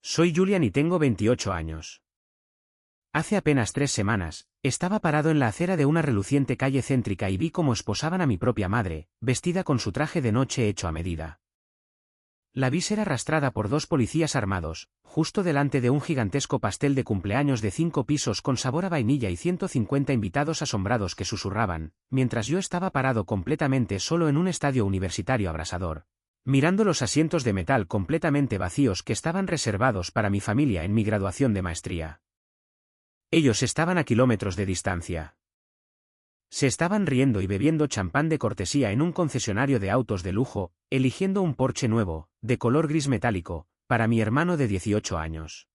Soy Julian y tengo 28 años. Hace apenas 3 semanas, estaba parado en la acera de una reluciente calle céntrica y vi cómo esposaban a mi propia madre, vestida con su traje de noche hecho a medida. La vi ser arrastrada por 2 policías armados, justo delante de un gigantesco pastel de cumpleaños de 5 pisos con sabor a vainilla y 150 invitados asombrados que susurraban, mientras yo estaba parado completamente solo en un estadio universitario abrasador, mirando los asientos de metal completamente vacíos que estaban reservados para mi familia en mi graduación de maestría. Ellos estaban a kilómetros de distancia. Se estaban riendo y bebiendo champán de cortesía en un concesionario de autos de lujo, eligiendo un Porsche nuevo, de color gris metálico, para mi hermano de 18 años.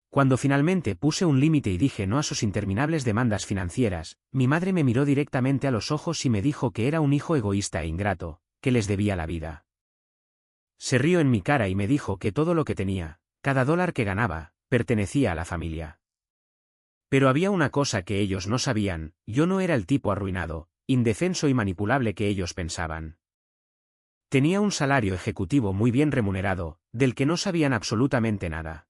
Cuando finalmente puse un límite y dije no a sus interminables demandas financieras, mi madre me miró directamente a los ojos y me dijo que era un hijo egoísta e ingrato, que les debía la vida. Se rió en mi cara y me dijo que todo lo que tenía, cada dólar que ganaba, pertenecía a la familia. Pero había una cosa que ellos no sabían: yo no era el tipo arruinado, indefenso y manipulable que ellos pensaban. Tenía un salario ejecutivo muy bien remunerado, del que no sabían absolutamente nada.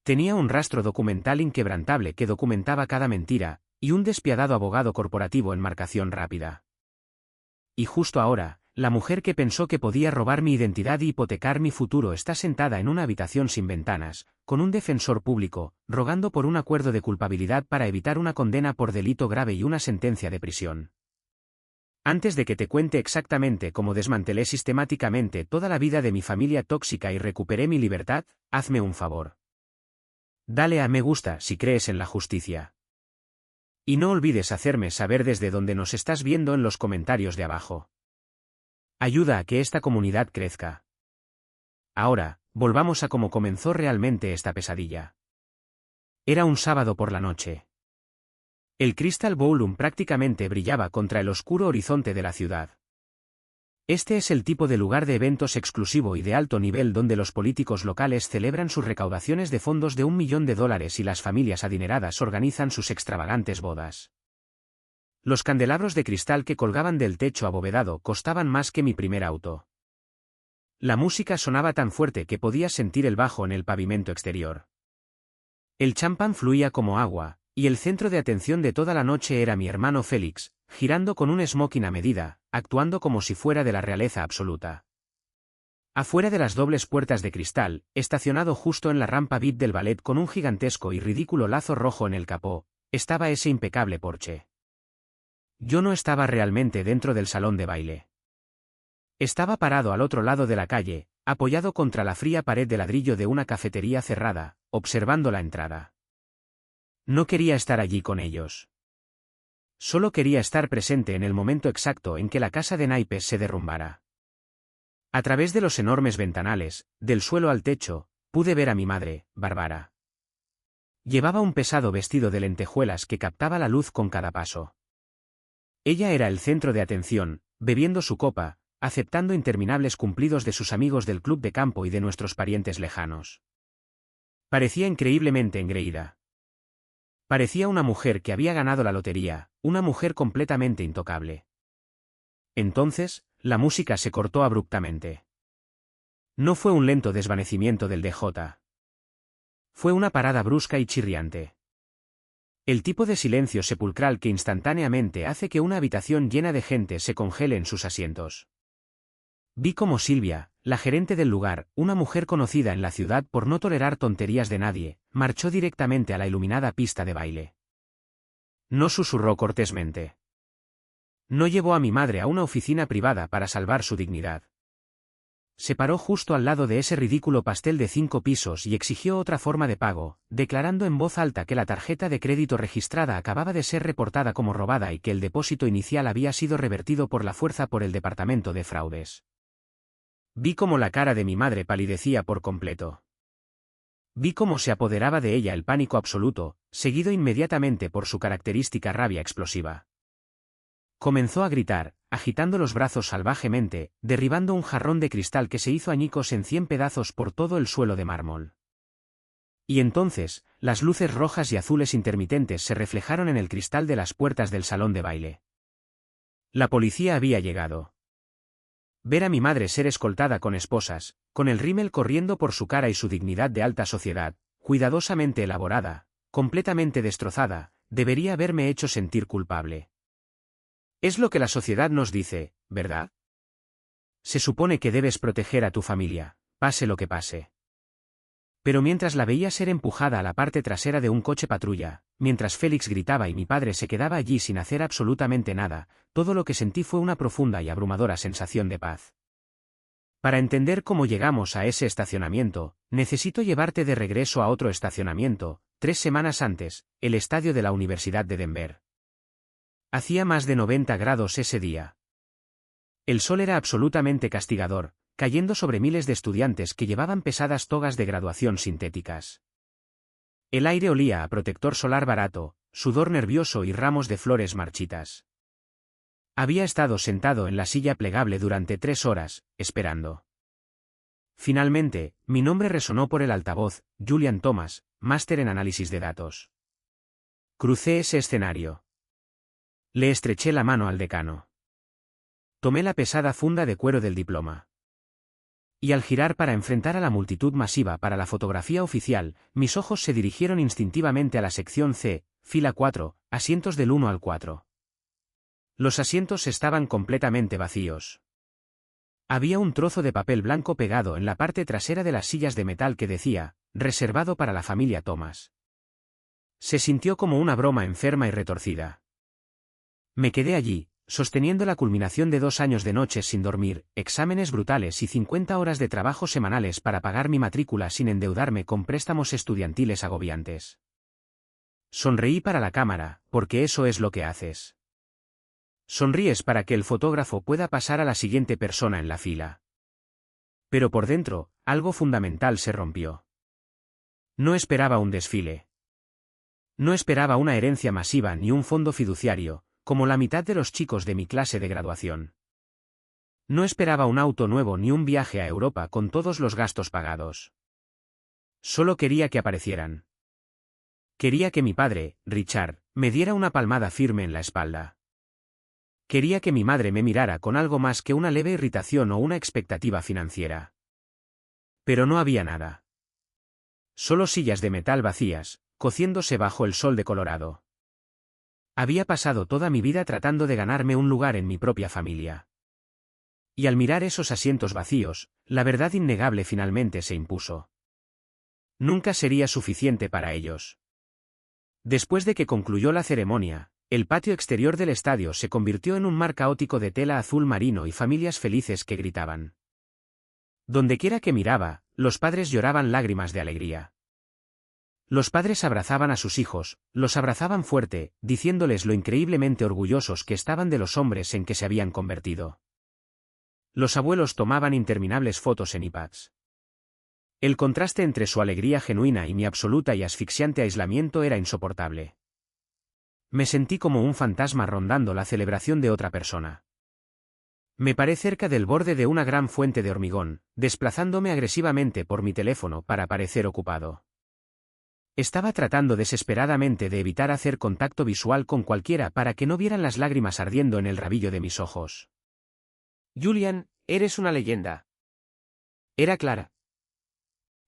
Tenía un rastro documental inquebrantable que documentaba cada mentira, y un despiadado abogado corporativo en marcación rápida. Y justo ahora, la mujer que pensó que podía robar mi identidad y hipotecar mi futuro está sentada en una habitación sin ventanas, con un defensor público, rogando por un acuerdo de culpabilidad para evitar una condena por delito grave y una sentencia de prisión. Antes de que te cuente exactamente cómo desmantelé sistemáticamente toda la vida de mi familia tóxica y recuperé mi libertad, hazme un favor. Dale a me gusta si crees en la justicia. Y no olvides hacerme saber desde dónde nos estás viendo en los comentarios de abajo. Ayuda a que esta comunidad crezca. Ahora, volvamos a cómo comenzó realmente esta pesadilla. Era un sábado por la noche. El Crystal Ballroom prácticamente brillaba contra el oscuro horizonte de la ciudad. Este es el tipo de lugar de eventos exclusivo y de alto nivel donde los políticos locales celebran sus recaudaciones de fondos de $1 millón y las familias adineradas organizan sus extravagantes bodas. Los candelabros de cristal que colgaban del techo abovedado costaban más que mi primer auto. La música sonaba tan fuerte que podías sentir el bajo en el pavimento exterior. El champán fluía como agua, y el centro de atención de toda la noche era mi hermano Félix, girando con un smoking a medida, actuando como si fuera de la realeza absoluta. Afuera de las dobles puertas de cristal, estacionado justo en la rampa VIP del ballet con un gigantesco y ridículo lazo rojo en el capó, estaba ese impecable Porsche. Yo no estaba realmente dentro del salón de baile. Estaba parado al otro lado de la calle, apoyado contra la fría pared de ladrillo de una cafetería cerrada, observando la entrada. No quería estar allí con ellos. Solo quería estar presente en el momento exacto en que la casa de naipes se derrumbara. A través de los enormes ventanales, del suelo al techo, pude ver a mi madre, Bárbara. Llevaba un pesado vestido de lentejuelas que captaba la luz con cada paso. Ella era el centro de atención, bebiendo su copa, aceptando interminables cumplidos de sus amigos del club de campo y de nuestros parientes lejanos. Parecía increíblemente engreída. Parecía una mujer que había ganado la lotería, una mujer completamente intocable. Entonces, la música se cortó abruptamente. No fue un lento desvanecimiento del DJ. Fue una parada brusca y chirriante. El tipo de silencio sepulcral que instantáneamente hace que una habitación llena de gente se congele en sus asientos. Vi cómo Silvia, la gerente del lugar, una mujer conocida en la ciudad por no tolerar tonterías de nadie, marchó directamente a la iluminada pista de baile. No susurró cortésmente. No llevó a mi madre a una oficina privada para salvar su dignidad. Se paró justo al lado de ese ridículo pastel de 5 pisos y exigió otra forma de pago, declarando en voz alta que la tarjeta de crédito registrada acababa de ser reportada como robada y que el depósito inicial había sido revertido por la fuerza por el departamento de fraudes. Vi cómo la cara de mi madre palidecía por completo. Vi cómo se apoderaba de ella el pánico absoluto, seguido inmediatamente por su característica rabia explosiva. Comenzó a gritar, agitando los brazos salvajemente, derribando un jarrón de cristal que se hizo añicos en 100 pedazos por todo el suelo de mármol. Y entonces, las luces rojas y azules intermitentes se reflejaron en el cristal de las puertas del salón de baile. La policía había llegado. Ver a mi madre ser escoltada con esposas, con el rímel corriendo por su cara y su dignidad de alta sociedad, cuidadosamente elaborada, completamente destrozada, debería haberme hecho sentir culpable. Es lo que la sociedad nos dice, ¿verdad? Se supone que debes proteger a tu familia, pase lo que pase. Pero mientras la veía ser empujada a la parte trasera de un coche patrulla, mientras Félix gritaba y mi padre se quedaba allí sin hacer absolutamente nada, todo lo que sentí fue una profunda y abrumadora sensación de paz. Para entender cómo llegamos a ese estacionamiento, necesito llevarte de regreso a otro estacionamiento, 3 semanas antes, el estadio de la Universidad de Denver. Hacía más de 90 grados ese día. El sol era absolutamente castigador, cayendo sobre miles de estudiantes que llevaban pesadas togas de graduación sintéticas. El aire olía a protector solar barato, sudor nervioso y ramos de flores marchitas. Había estado sentado en la silla plegable durante 3 horas, esperando. Finalmente, mi nombre resonó por el altavoz, Julian Thomas, máster en análisis de datos. Crucé ese escenario. Le estreché la mano al decano. Tomé la pesada funda de cuero del diploma. Y al girar para enfrentar a la multitud masiva para la fotografía oficial, mis ojos se dirigieron instintivamente a la sección C, fila 4, asientos del 1 al 4. Los asientos estaban completamente vacíos. Había un trozo de papel blanco pegado en la parte trasera de las sillas de metal que decía, reservado para la familia Thomas. Se sintió como una broma enferma y retorcida. Me quedé allí, sosteniendo la culminación de 2 años de noches sin dormir, exámenes brutales y 50 horas de trabajo semanales para pagar mi matrícula sin endeudarme con préstamos estudiantiles agobiantes. Sonreí para la cámara, porque eso es lo que haces. Sonríes para que el fotógrafo pueda pasar a la siguiente persona en la fila. Pero por dentro, algo fundamental se rompió. No esperaba un desfile. No esperaba una herencia masiva ni un fondo fiduciario, como la mitad de los chicos de mi clase de graduación. No esperaba un auto nuevo ni un viaje a Europa con todos los gastos pagados. Solo quería que aparecieran. Quería que mi padre, Richard, me diera una palmada firme en la espalda. Quería que mi madre me mirara con algo más que una leve irritación o una expectativa financiera. Pero no había nada. Solo sillas de metal vacías, cociéndose bajo el sol de Colorado. Había pasado toda mi vida tratando de ganarme un lugar en mi propia familia. Y al mirar esos asientos vacíos, la verdad innegable finalmente se impuso. Nunca sería suficiente para ellos. Después de que concluyó la ceremonia, el patio exterior del estadio se convirtió en un mar caótico de tela azul marino y familias felices que gritaban. Dondequiera que miraba, los padres lloraban lágrimas de alegría. Los padres abrazaban a sus hijos, los abrazaban fuerte, diciéndoles lo increíblemente orgullosos que estaban de los hombres en que se habían convertido. Los abuelos tomaban interminables fotos en iPads. El contraste entre su alegría genuina y mi absoluta y asfixiante aislamiento era insoportable. Me sentí como un fantasma rondando la celebración de otra persona. Me paré cerca del borde de una gran fuente de hormigón, desplazándome agresivamente por mi teléfono para parecer ocupado. Estaba tratando desesperadamente de evitar hacer contacto visual con cualquiera para que no vieran las lágrimas ardiendo en el rabillo de mis ojos. Julian, eres una leyenda. Era Clara.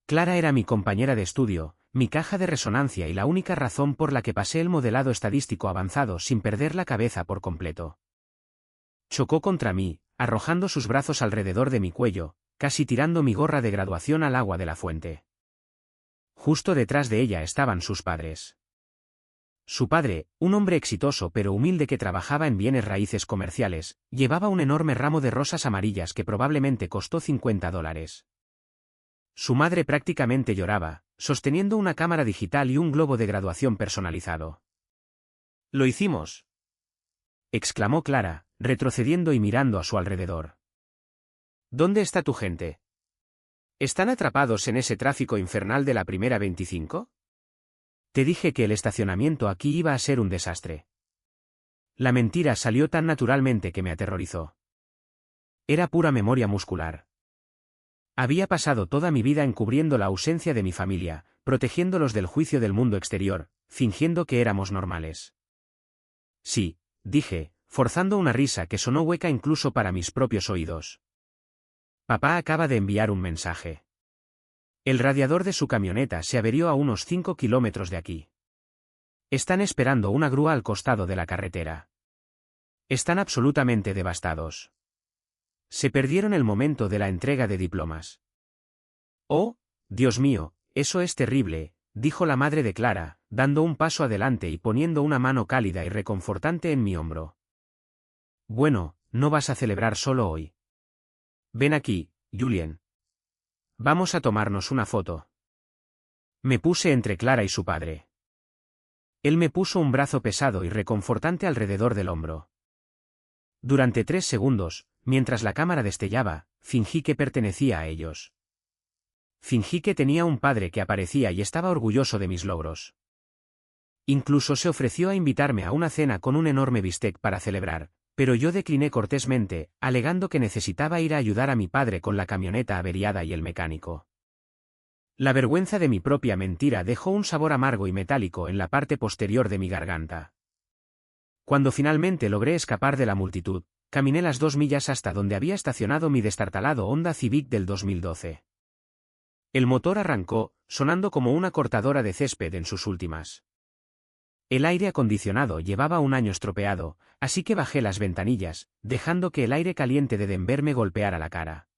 Clara era mi compañera de estudio, mi caja de resonancia y la única razón por la que pasé el modelado estadístico avanzado sin perder la cabeza por completo. Chocó contra mí, arrojando sus brazos alrededor de mi cuello, casi tirando mi gorra de graduación al agua de la fuente. Justo detrás de ella estaban sus padres. Su padre, un hombre exitoso pero humilde que trabajaba en bienes raíces comerciales, llevaba un enorme ramo de rosas amarillas que probablemente costó $50. Su madre prácticamente lloraba, sosteniendo una cámara digital y un globo de graduación personalizado. «¡Lo hicimos!», exclamó Clara, retrocediendo y mirando a su alrededor. «¿Dónde está tu gente? ¿Están atrapados en ese tráfico infernal de la primera 25? Te dije que el estacionamiento aquí iba a ser un desastre». La mentira salió tan naturalmente que me aterrorizó. Era pura memoria muscular. Había pasado toda mi vida encubriendo la ausencia de mi familia, protegiéndolos del juicio del mundo exterior, fingiendo que éramos normales. Sí, dije, forzando una risa que sonó hueca incluso para mis propios oídos. Papá acaba de enviar un mensaje. El radiador de su camioneta se averió a unos 5 kilómetros de aquí. Están esperando una grúa al costado de la carretera. Están absolutamente devastados. Se perdieron el momento de la entrega de diplomas. Oh, Dios mío, eso es terrible, dijo la madre de Clara, dando un paso adelante y poniendo una mano cálida y reconfortante en mi hombro. Bueno, no vas a celebrar solo hoy. Ven aquí, Julien. Vamos a tomarnos una foto. Me puse entre Clara y su padre. Él me puso un brazo pesado y reconfortante alrededor del hombro. Durante 3 segundos, mientras la cámara destellaba, fingí que pertenecía a ellos. Fingí que tenía un padre que aparecía y estaba orgulloso de mis logros. Incluso se ofreció a invitarme a una cena con un enorme bistec para celebrar, pero yo decliné cortésmente, alegando que necesitaba ir a ayudar a mi padre con la camioneta averiada y el mecánico. La vergüenza de mi propia mentira dejó un sabor amargo y metálico en la parte posterior de mi garganta. Cuando finalmente logré escapar de la multitud, caminé las 2 millas hasta donde había estacionado mi destartalado Honda Civic del 2012. El motor arrancó, sonando como una cortadora de césped en sus últimas. El aire acondicionado llevaba un año estropeado, así que bajé las ventanillas, dejando que el aire caliente de Denver me golpeara la cara.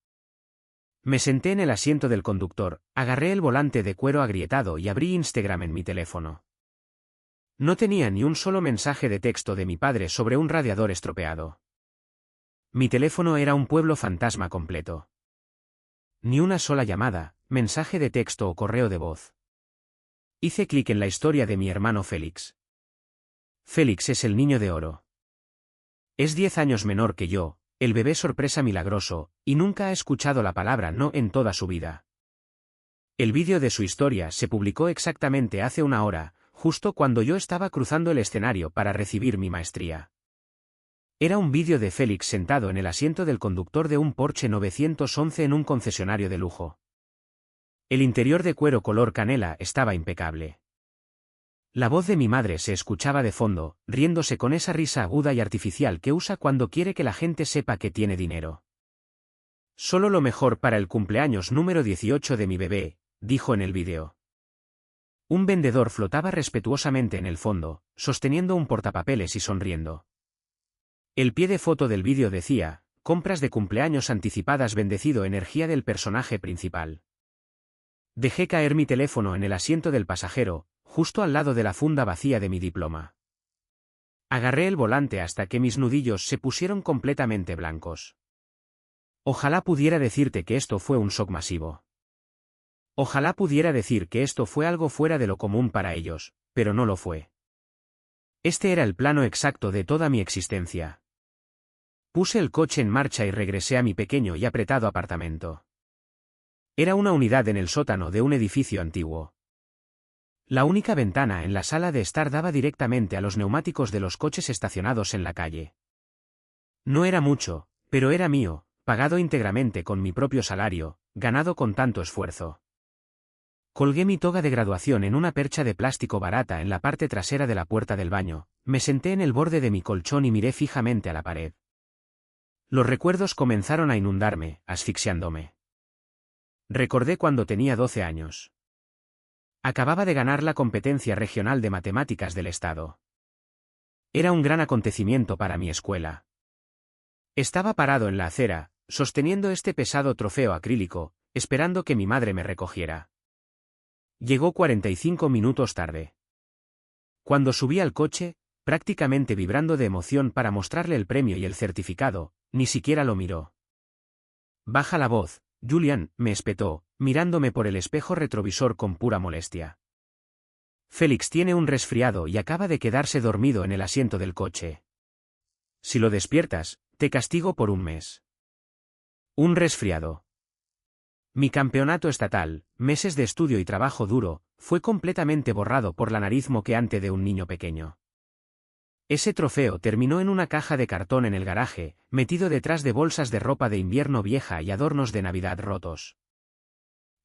Me senté en el asiento del conductor, agarré el volante de cuero agrietado y abrí Instagram en mi teléfono. No tenía ni un solo mensaje de texto de mi padre sobre un radiador estropeado. Mi teléfono era un pueblo fantasma completo. Ni una sola llamada, mensaje de texto o correo de voz. Hice clic en la historia de mi hermano Félix. Félix es el niño de oro. Es 10 años menor que yo, el bebé sorpresa milagroso, y nunca ha escuchado la palabra no en toda su vida. El vídeo de su historia se publicó exactamente hace 1 hora, justo cuando yo estaba cruzando el escenario para recibir mi maestría. Era un vídeo de Félix sentado en el asiento del conductor de un Porsche 911 en un concesionario de lujo. El interior de cuero color canela estaba impecable. La voz de mi madre se escuchaba de fondo, riéndose con esa risa aguda y artificial que usa cuando quiere que la gente sepa que tiene dinero. Solo lo mejor para el cumpleaños número 18 de mi bebé, dijo en el vídeo. Un vendedor flotaba respetuosamente en el fondo, sosteniendo un portapapeles y sonriendo. El pie de foto del vídeo decía, compras de cumpleaños anticipadas bendecido energía del personaje principal. Dejé caer mi teléfono en el asiento del pasajero, justo al lado de la funda vacía de mi diploma. Agarré el volante hasta que mis nudillos se pusieron completamente blancos. Ojalá pudiera decirte que esto fue un shock masivo. Ojalá pudiera decir que esto fue algo fuera de lo común para ellos, pero no lo fue. Este era el plano exacto de toda mi existencia. Puse el coche en marcha y regresé a mi pequeño y apretado apartamento. Era una unidad en el sótano de un edificio antiguo. La única ventana en la sala de estar daba directamente a los neumáticos de los coches estacionados en la calle. No era mucho, pero era mío, pagado íntegramente con mi propio salario, ganado con tanto esfuerzo. Colgué mi toga de graduación en una percha de plástico barata en la parte trasera de la puerta del baño, me senté en el borde de mi colchón y miré fijamente a la pared. Los recuerdos comenzaron a inundarme, asfixiándome. Recordé cuando tenía 12 años. Acababa de ganar la competencia regional de matemáticas del estado. Era un gran acontecimiento para mi escuela. Estaba parado en la acera, sosteniendo este pesado trofeo acrílico, esperando que mi madre me recogiera. Llegó 45 minutos tarde. Cuando subí al coche, prácticamente vibrando de emoción para mostrarle el premio y el certificado, ni siquiera lo miró. Baja la voz, Julian, me espetó, mirándome por el espejo retrovisor con pura molestia. Félix tiene un resfriado y acaba de quedarse dormido en el asiento del coche. Si lo despiertas, te castigo por 1 mes. Un resfriado. Mi campeonato estatal, meses de estudio y trabajo duro, fue completamente borrado por la nariz moqueante de un niño pequeño. Ese trofeo terminó en una caja de cartón en el garaje, metido detrás de bolsas de ropa de invierno vieja y adornos de Navidad rotos.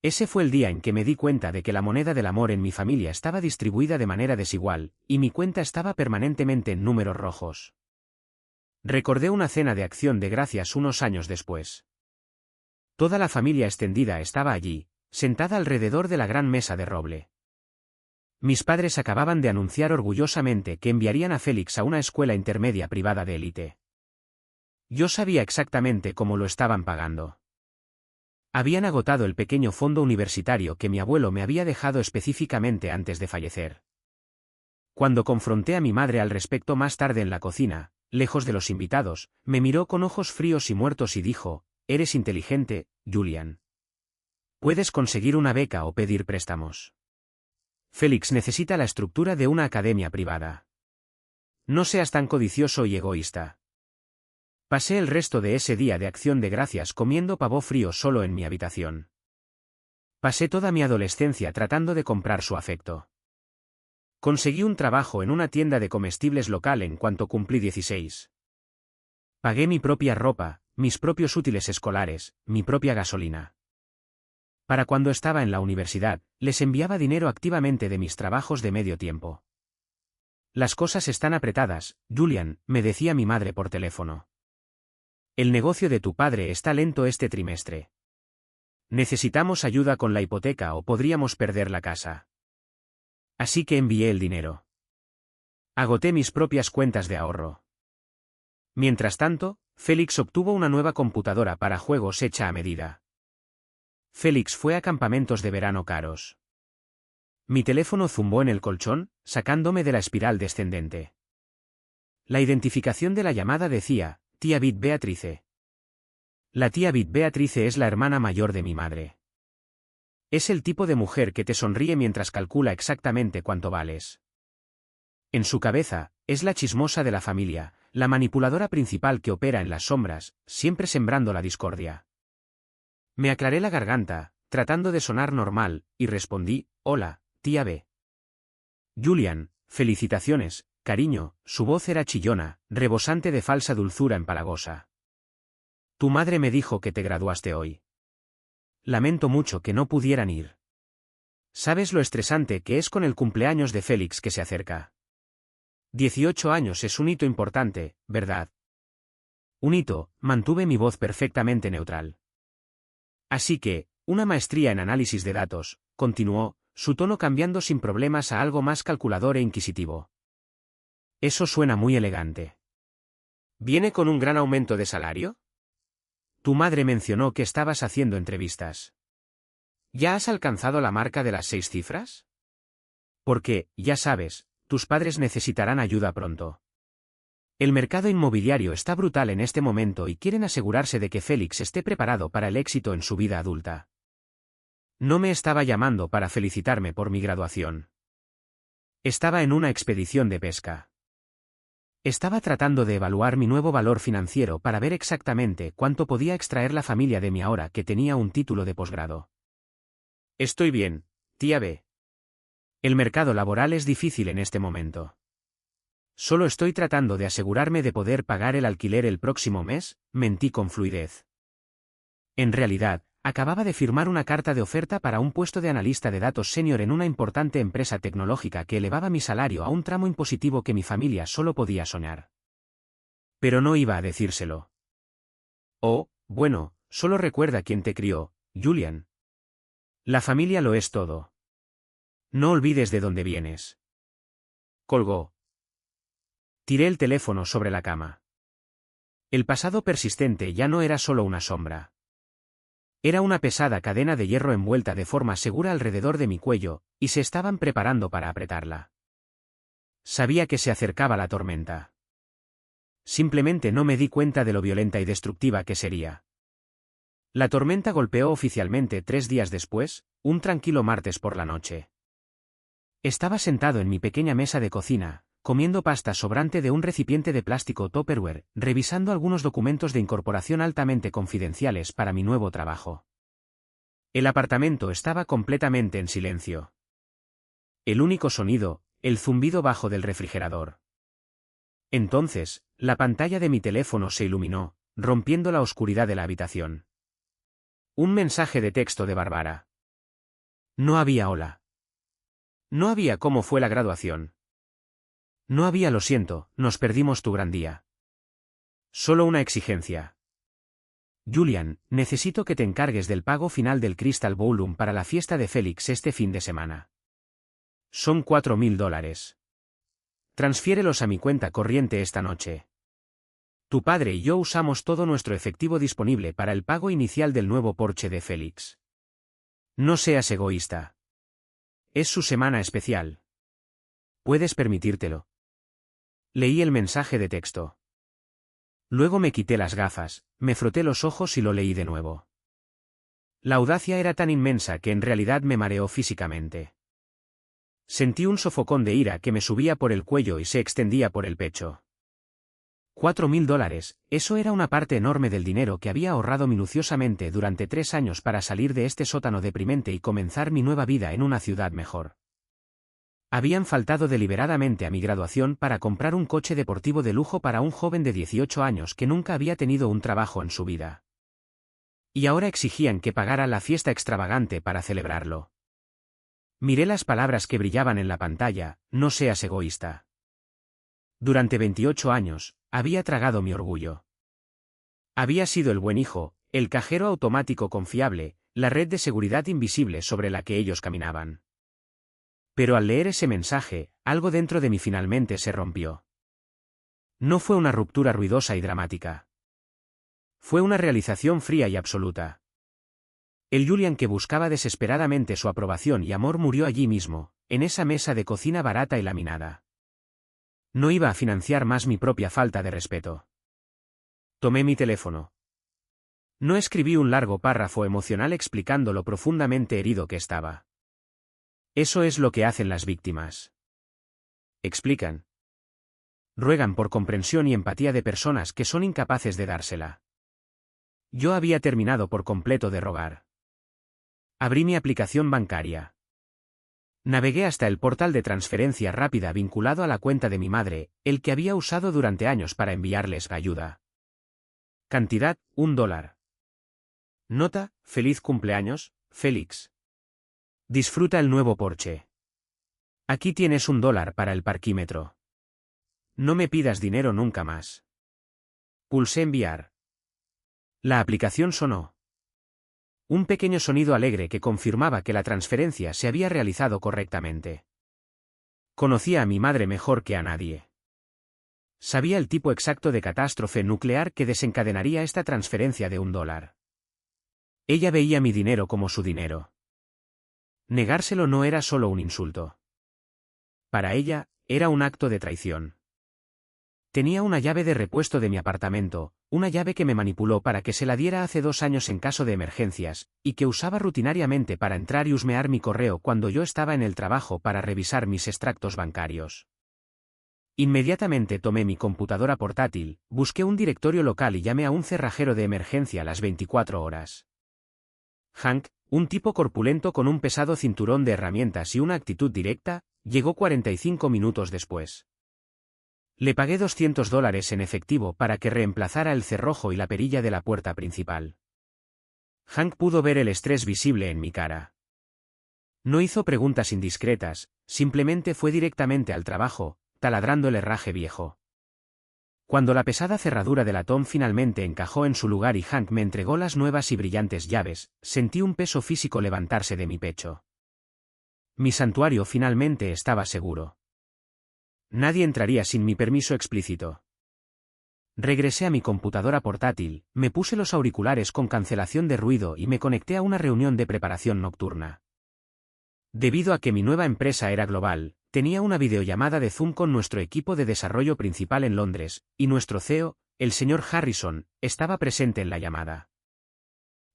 Ese fue el día en que me di cuenta de que la moneda del amor en mi familia estaba distribuida de manera desigual, y mi cuenta estaba permanentemente en números rojos. Recordé una cena de acción de gracias unos años después. Toda la familia extendida estaba allí, sentada alrededor de la gran mesa de roble. Mis padres acababan de anunciar orgullosamente que enviarían a Félix a una escuela intermedia privada de élite. Yo sabía exactamente cómo lo estaban pagando. Habían agotado el pequeño fondo universitario que mi abuelo me había dejado específicamente antes de fallecer. Cuando confronté a mi madre al respecto más tarde en la cocina, lejos de los invitados, me miró con ojos fríos y muertos y dijo: «Eres inteligente, Julian. Puedes conseguir una beca o pedir préstamos. Félix necesita la estructura de una academia privada. No seas tan codicioso y egoísta». Pasé el resto de ese día de acción de gracias comiendo pavo frío solo en mi habitación. Pasé toda mi adolescencia tratando de comprar su afecto. Conseguí un trabajo en una tienda de comestibles local en cuanto cumplí 16. Pagué mi propia ropa, mis propios útiles escolares, mi propia gasolina. Para cuando estaba en la universidad, les enviaba dinero activamente de mis trabajos de medio tiempo. Las cosas están apretadas, Julian, me decía mi madre por teléfono. El negocio de tu padre está lento este trimestre. Necesitamos ayuda con la hipoteca o podríamos perder la casa. Así que envié el dinero. Agoté mis propias cuentas de ahorro. Mientras tanto, Félix obtuvo una nueva computadora para juegos hecha a medida. Félix fue a campamentos de verano caros. Mi teléfono zumbó en el colchón, sacándome de la espiral descendente. La identificación de la llamada decía: «Tía Bit Beatrice». La tía Bit Beatrice es la hermana mayor de mi madre. Es el tipo de mujer que te sonríe mientras calcula exactamente cuánto vales. En su cabeza, es la chismosa de la familia, la manipuladora principal que opera en las sombras, siempre sembrando la discordia. Me aclaré la garganta, tratando de sonar normal, y respondí: «Hola, tía B». «Julian, felicitaciones, cariño», su voz era chillona, rebosante de falsa dulzura empalagosa. «Tu madre me dijo que te graduaste hoy. Lamento mucho que no pudieran ir. ¿Sabes lo estresante que es con el cumpleaños de Félix que se acerca? 18 años es un hito importante, ¿verdad?» «Un hito», mantuve mi voz perfectamente neutral. «Así que, una maestría en análisis de datos», continuó, su tono cambiando sin problemas a algo más calculador e inquisitivo. «Eso suena muy elegante. ¿Viene con un gran aumento de salario? Tu madre mencionó que estabas haciendo entrevistas. ¿Ya has alcanzado la marca de las 6 cifras? Porque, ya sabes, tus padres necesitarán ayuda pronto. El mercado inmobiliario está brutal en este momento y quieren asegurarse de que Félix esté preparado para el éxito en su vida adulta». No me estaba llamando para felicitarme por mi graduación. Estaba en una expedición de pesca. Estaba tratando de evaluar mi nuevo valor financiero para ver exactamente cuánto podía extraer la familia de mí ahora que tenía un título de posgrado. «Estoy bien, tía B. El mercado laboral es difícil en este momento. Solo estoy tratando de asegurarme de poder pagar el alquiler el próximo mes», mentí con fluidez. En realidad, acababa de firmar una carta de oferta para un puesto de analista de datos senior en una importante empresa tecnológica que elevaba mi salario a un tramo impositivo que mi familia solo podía soñar. Pero no iba a decírselo. «Oh, bueno, solo recuerda quién te crió, Julian. La familia lo es todo. No olvides de dónde vienes». Colgó. Tiré el teléfono sobre la cama. El pasado persistente ya no era solo una sombra. Era una pesada cadena de hierro envuelta de forma segura alrededor de mi cuello, y se estaban preparando para apretarla. Sabía que se acercaba la tormenta. Simplemente no me di cuenta de lo violenta y destructiva que sería. La tormenta golpeó oficialmente 3 días después, un tranquilo martes por la noche. Estaba sentado en mi pequeña mesa de cocina, comiendo pasta sobrante de un recipiente de plástico Tupperware, revisando algunos documentos de incorporación altamente confidenciales para mi nuevo trabajo. El apartamento estaba completamente en silencio. El único sonido, el zumbido bajo del refrigerador. Entonces, la pantalla de mi teléfono se iluminó, rompiendo la oscuridad de la habitación. Un mensaje de texto de Bárbara. No había hola. No había cómo fue la graduación. No había lo siento, nos perdimos tu gran día. Solo una exigencia. Julian, necesito que te encargues del pago final del Crystal Ballroom para la fiesta de Félix este fin de semana. Son $4.000. Transfiérelos a mi cuenta corriente esta noche. Tu padre y yo usamos todo nuestro efectivo disponible para el pago inicial del nuevo Porsche de Félix. No seas egoísta. Es su semana especial. ¿Puedes permitírtelo? Leí el mensaje de texto. Luego me quité las gafas, me froté los ojos y lo leí de nuevo. La audacia era tan inmensa que en realidad me mareó físicamente. Sentí un sofocón de ira que me subía por el cuello y se extendía por el pecho. $4.000, eso era una parte enorme del dinero que había ahorrado minuciosamente durante 3 años para salir de este sótano deprimente y comenzar mi nueva vida en una ciudad mejor. Habían faltado deliberadamente a mi graduación para comprar un coche deportivo de lujo para un joven de 18 años que nunca había tenido un trabajo en su vida. Y ahora exigían que pagara la fiesta extravagante para celebrarlo. Miré las palabras que brillaban en la pantalla: no seas egoísta. Durante 28 años, había tragado mi orgullo. Había sido el buen hijo, el cajero automático confiable, la red de seguridad invisible sobre la que ellos caminaban. Pero al leer ese mensaje, algo dentro de mí finalmente se rompió. No fue una ruptura ruidosa y dramática. Fue una realización fría y absoluta. El Julian que buscaba desesperadamente su aprobación y amor murió allí mismo, en esa mesa de cocina barata y laminada. No iba a financiar más mi propia falta de respeto. Tomé mi teléfono. No escribí un largo párrafo emocional explicando lo profundamente herido que estaba. Eso es lo que hacen las víctimas. Explican. Ruegan por comprensión y empatía de personas que son incapaces de dársela. Yo había terminado por completo de rogar. Abrí mi aplicación bancaria. Navegué hasta el portal de transferencia rápida vinculado a la cuenta de mi madre, el que había usado durante años para enviarles ayuda. Cantidad: $1. Nota: feliz cumpleaños, Félix. Disfruta el nuevo Porsche. Aquí tienes $1 para el parquímetro. No me pidas dinero nunca más. Pulsé enviar. La aplicación sonó. Un pequeño sonido alegre que confirmaba que la transferencia se había realizado correctamente. Conocía a mi madre mejor que a nadie. Sabía el tipo exacto de catástrofe nuclear que desencadenaría esta transferencia de $1. Ella veía mi dinero como su dinero. Negárselo no era solo un insulto. Para ella, era un acto de traición. Tenía una llave de repuesto de mi apartamento, una llave que me manipuló para que se la diera hace 2 años en caso de emergencias, y que usaba rutinariamente para entrar y husmear mi correo cuando yo estaba en el trabajo para revisar mis extractos bancarios. Inmediatamente tomé mi computadora portátil, busqué un directorio local y llamé a un cerrajero de emergencia a las 24 horas. Hank, un tipo corpulento con un pesado cinturón de herramientas y una actitud directa, llegó 45 minutos después. Le pagué $200 en efectivo para que reemplazara el cerrojo y la perilla de la puerta principal. Hank pudo ver el estrés visible en mi cara. No hizo preguntas indiscretas, simplemente fue directamente al trabajo, taladrando el herraje viejo. Cuando la pesada cerradura de latón finalmente encajó en su lugar y Hank me entregó las nuevas y brillantes llaves, sentí un peso físico levantarse de mi pecho. Mi santuario finalmente estaba seguro. Nadie entraría sin mi permiso explícito. Regresé a mi computadora portátil, me puse los auriculares con cancelación de ruido y me conecté a una reunión de preparación nocturna. Debido a que mi nueva empresa era global, tenía una videollamada de Zoom con nuestro equipo de desarrollo principal en Londres, y nuestro CEO, el señor Harrison, estaba presente en la llamada.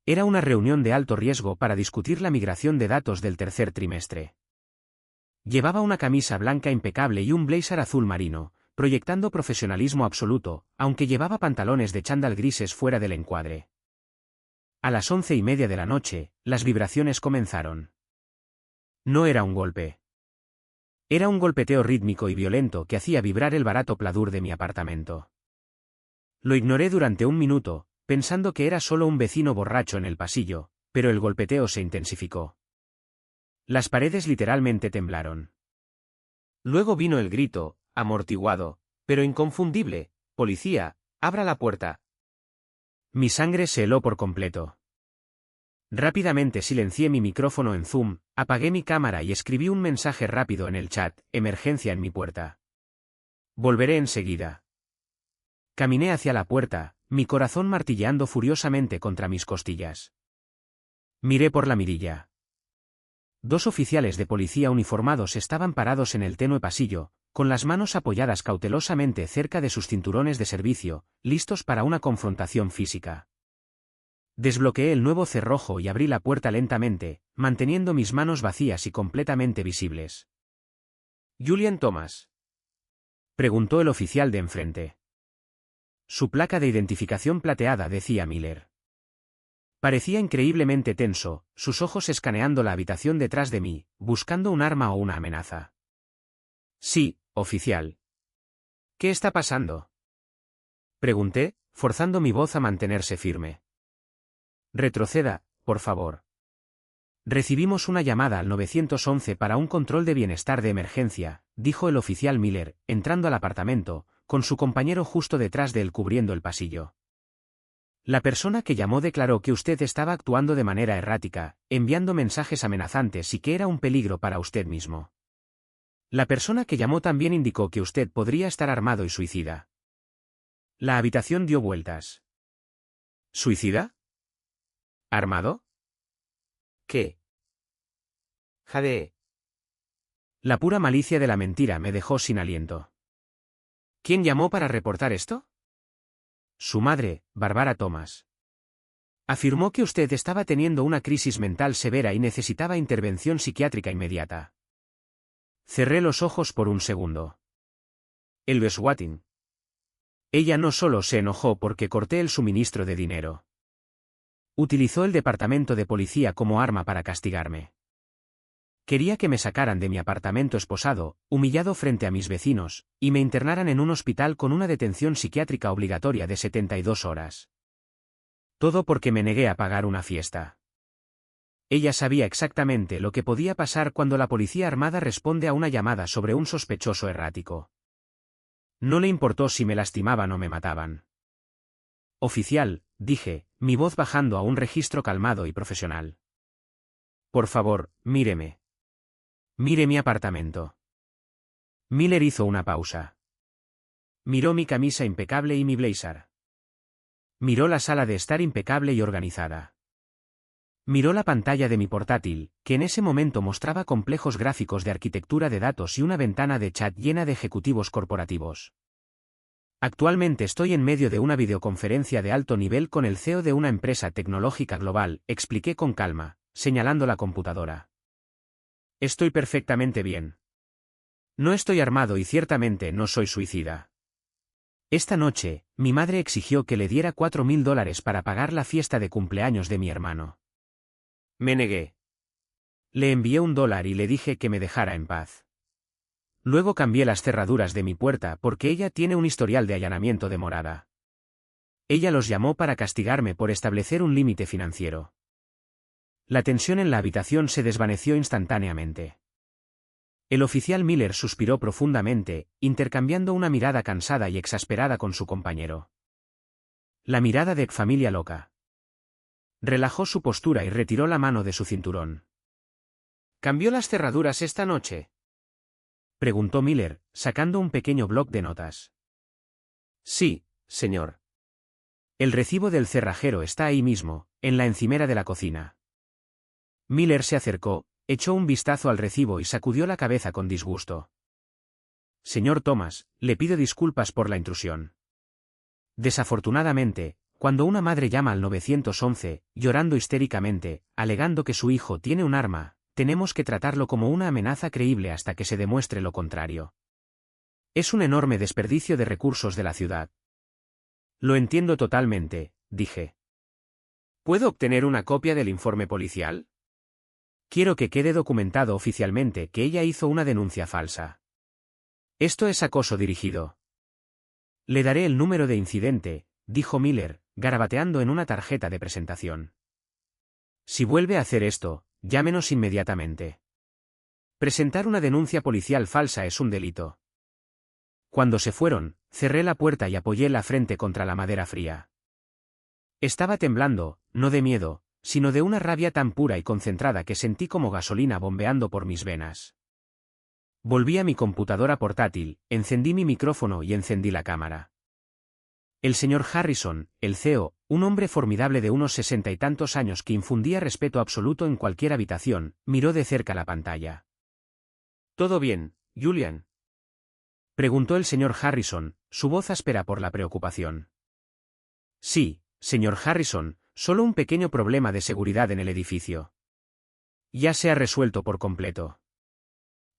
Era una reunión de alto riesgo para discutir la migración de datos del tercer trimestre. Llevaba una camisa blanca impecable y un blazer azul marino, proyectando profesionalismo absoluto, aunque llevaba pantalones de chándal grises fuera del encuadre. A las 11:30 de la noche, las vibraciones comenzaron. No era un golpe. Era un golpeteo rítmico y violento que hacía vibrar el barato pladur de mi apartamento. Lo ignoré durante 1 minuto, pensando que era solo un vecino borracho en el pasillo, pero el golpeteo se intensificó. Las paredes literalmente temblaron. Luego vino el grito, amortiguado, pero inconfundible: «Policía, abra la puerta». Mi sangre se heló por completo. Rápidamente silencié mi micrófono en Zoom, apagué mi cámara y escribí un mensaje rápido en el chat: emergencia en mi puerta. Volveré enseguida. Caminé hacia la puerta, mi corazón martilleando furiosamente contra mis costillas. Miré por la mirilla. 2 oficiales de policía uniformados estaban parados en el tenue pasillo, con las manos apoyadas cautelosamente cerca de sus cinturones de servicio, listos para una confrontación física. Desbloqueé el nuevo cerrojo y abrí la puerta lentamente, manteniendo mis manos vacías y completamente visibles. «¿Julian Thomas?», preguntó el oficial de enfrente. Su placa de identificación plateada decía Miller. Parecía increíblemente tenso, sus ojos escaneando la habitación detrás de mí, buscando un arma o una amenaza. «Sí, oficial». «¿Qué está pasando?», pregunté, forzando mi voz a mantenerse firme. «Retroceda, por favor». «Recibimos una llamada al 911 para un control de bienestar de emergencia», dijo el oficial Miller, entrando al apartamento, con su compañero justo detrás de él cubriendo el pasillo. «La persona que llamó declaró que usted estaba actuando de manera errática, enviando mensajes amenazantes y que era un peligro para usted mismo. La persona que llamó también indicó que usted podría estar armado y suicida». La habitación dio vueltas. «¿Suicida? ¿Armado? ¿Qué? Jade». La pura malicia de la mentira me dejó sin aliento. «¿Quién llamó para reportar esto?». «Su madre, Barbara Thomas. Afirmó que usted estaba teniendo una crisis mental severa y necesitaba intervención psiquiátrica inmediata». Cerré los ojos por un segundo. El Beswatting. Ella no solo se enojó porque corté el suministro de dinero. Utilizó el departamento de policía como arma para castigarme. Quería que me sacaran de mi apartamento esposado, humillado frente a mis vecinos, y me internaran en un hospital con una detención psiquiátrica obligatoria de 72 horas. Todo porque me negué a pagar una fiesta. Ella sabía exactamente lo que podía pasar cuando la policía armada responde a una llamada sobre un sospechoso errático. No le importó si me lastimaban o me mataban. «Oficial», dije, mi voz bajando a un registro calmado y profesional. «Por favor, míreme. Mire mi apartamento». Miller hizo una pausa. Miró mi camisa impecable y mi blazer. Miró la sala de estar impecable y organizada. Miró la pantalla de mi portátil, que en ese momento mostraba complejos gráficos de arquitectura de datos y una ventana de chat llena de ejecutivos corporativos. «Actualmente estoy en medio de una videoconferencia de alto nivel con el CEO de una empresa tecnológica global», expliqué con calma, señalando la computadora. «Estoy perfectamente bien. No estoy armado y ciertamente no soy suicida. Esta noche, mi madre exigió que le diera $4.000 para pagar la fiesta de cumpleaños de mi hermano. Me negué. Le envié $1 y le dije que me dejara en paz. Luego cambié las cerraduras de mi puerta porque ella tiene un historial de allanamiento de morada. Ella los llamó para castigarme por establecer un límite financiero». La tensión en la habitación se desvaneció instantáneamente. El oficial Miller suspiró profundamente, intercambiando una mirada cansada y exasperada con su compañero. La mirada de familia loca. Relajó su postura y retiró la mano de su cinturón. «¿Cambió las cerraduras esta noche?», preguntó Miller, sacando un pequeño bloc de notas. «Sí, señor. El recibo del cerrajero está ahí mismo, en la encimera de la cocina». Miller se acercó, echó un vistazo al recibo y sacudió la cabeza con disgusto. «Señor Thomas, le pido disculpas por la intrusión. Desafortunadamente, cuando una madre llama al 911, llorando histéricamente, alegando que su hijo tiene un arma, tenemos que tratarlo como una amenaza creíble hasta que se demuestre lo contrario. Es un enorme desperdicio de recursos de la ciudad». «Lo entiendo totalmente», dije. «¿Puedo obtener una copia del informe policial? Quiero que quede documentado oficialmente que ella hizo una denuncia falsa. Esto es acoso dirigido». «Le daré el número de incidente», dijo Miller, garabateando en una tarjeta de presentación. «Si vuelve a hacer esto, llámenos inmediatamente. Presentar una denuncia policial falsa es un delito». Cuando se fueron, cerré la puerta y apoyé la frente contra la madera fría. Estaba temblando, no de miedo, sino de una rabia tan pura y concentrada que sentí como gasolina bombeando por mis venas. Volví a mi computadora portátil, encendí mi micrófono y encendí la cámara. El señor Harrison, el CEO, un hombre formidable de unos 60 y tantos años que infundía respeto absoluto en cualquier habitación, miró de cerca la pantalla. ¿Todo bien, Julian?, preguntó el señor Harrison, su voz áspera por la preocupación. Sí, señor Harrison, solo un pequeño problema de seguridad en el edificio. Ya se ha resuelto por completo.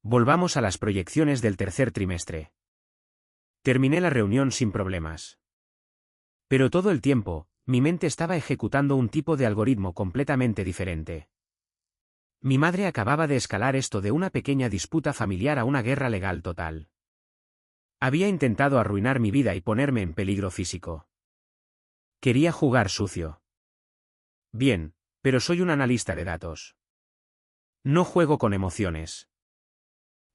Volvamos a las proyecciones del tercer trimestre. Terminé la reunión sin problemas. Pero todo el tiempo, mi mente estaba ejecutando un tipo de algoritmo completamente diferente. Mi madre acababa de escalar esto de una pequeña disputa familiar a una guerra legal total. Había intentado arruinar mi vida y ponerme en peligro físico. Quería jugar sucio. Bien, pero soy un analista de datos. No juego con emociones.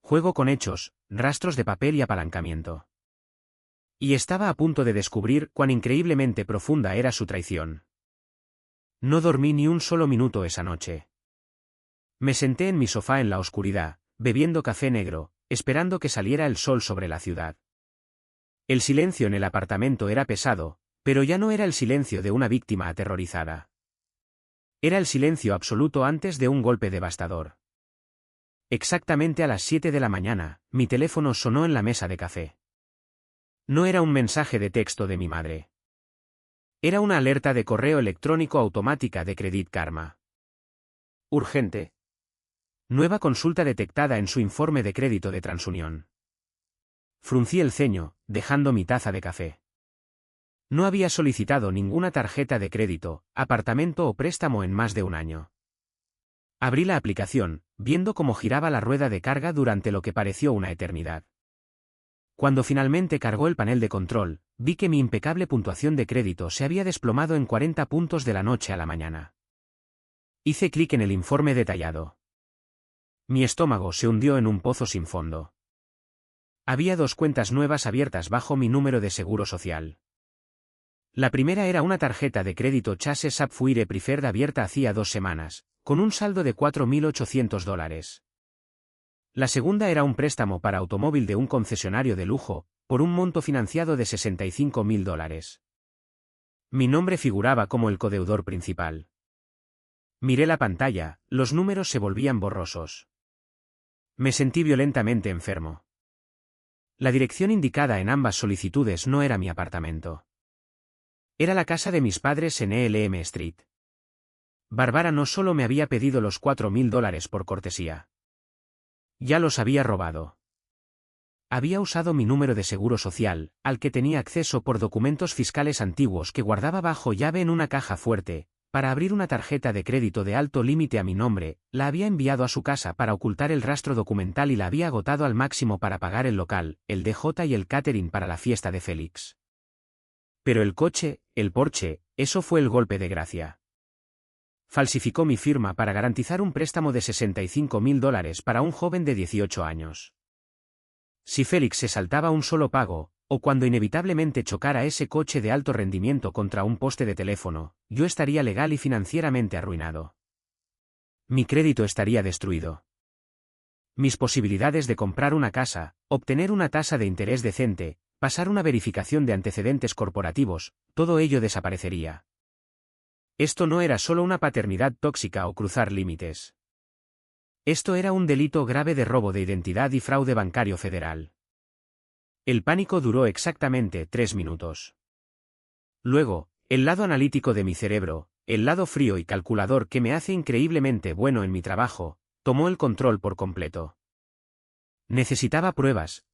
Juego con hechos, rastros de papel y apalancamiento. Y estaba a punto de descubrir cuán increíblemente profunda era su traición. No dormí ni un solo minuto esa noche. Me senté en mi sofá en la oscuridad, bebiendo café negro, esperando que saliera el sol sobre la ciudad. El silencio en el apartamento era pesado, pero ya no era el silencio de una víctima aterrorizada. Era el silencio absoluto antes de un golpe devastador. Exactamente a las 7 de la mañana, mi teléfono sonó en la mesa de café. No era un mensaje de texto de mi madre. Era una alerta de correo electrónico automática de Credit Karma. Urgente. Nueva consulta detectada en su informe de crédito de TransUnion. Fruncí el ceño, dejando mi taza de café. No había solicitado ninguna tarjeta de crédito, apartamento o préstamo en más de un año. Abrí la aplicación, viendo cómo giraba la rueda de carga durante lo que pareció una eternidad. Cuando finalmente cargó el panel de control, vi que mi impecable puntuación de crédito se había desplomado en 40 puntos de la noche a la mañana. Hice clic en el informe detallado. Mi estómago se hundió en un pozo sin fondo. Había 2 cuentas nuevas abiertas bajo mi número de seguro social. La primera era una tarjeta de crédito Chase Sapphire Preferred abierta hacía 2 semanas, con un saldo de $4.800. La segunda era un préstamo para automóvil de un concesionario de lujo, por un monto financiado de $65.000. Mi nombre figuraba como el codeudor principal. Miré la pantalla, los números se volvían borrosos. Me sentí violentamente enfermo. La dirección indicada en ambas solicitudes no era mi apartamento. Era la casa de mis padres en Elm Street. Bárbara no solo me había pedido los $4.000 por cortesía. Ya los había robado. Había usado mi número de seguro social, al que tenía acceso por documentos fiscales antiguos que guardaba bajo llave en una caja fuerte, para abrir una tarjeta de crédito de alto límite a mi nombre, la había enviado a su casa para ocultar el rastro documental y la había agotado al máximo para pagar el local, el DJ y el catering para la fiesta de Félix. Pero el coche, el Porsche, eso fue el golpe de gracia. Falsificó mi firma para garantizar un préstamo de $65.000 para un joven de 18 años. Si Félix se saltaba un solo pago, o cuando inevitablemente chocara ese coche de alto rendimiento contra un poste de teléfono, yo estaría legal y financieramente arruinado. Mi crédito estaría destruido. Mis posibilidades de comprar una casa, obtener una tasa de interés decente, pasar una verificación de antecedentes corporativos, todo ello desaparecería. Esto no era solo una paternidad tóxica o cruzar límites. Esto era un delito grave de robo de identidad y fraude bancario federal. El pánico duró exactamente 3 minutos. Luego, el lado analítico de mi cerebro, el lado frío y calculador que me hace increíblemente bueno en mi trabajo, tomó el control por completo. Necesitaba pruebas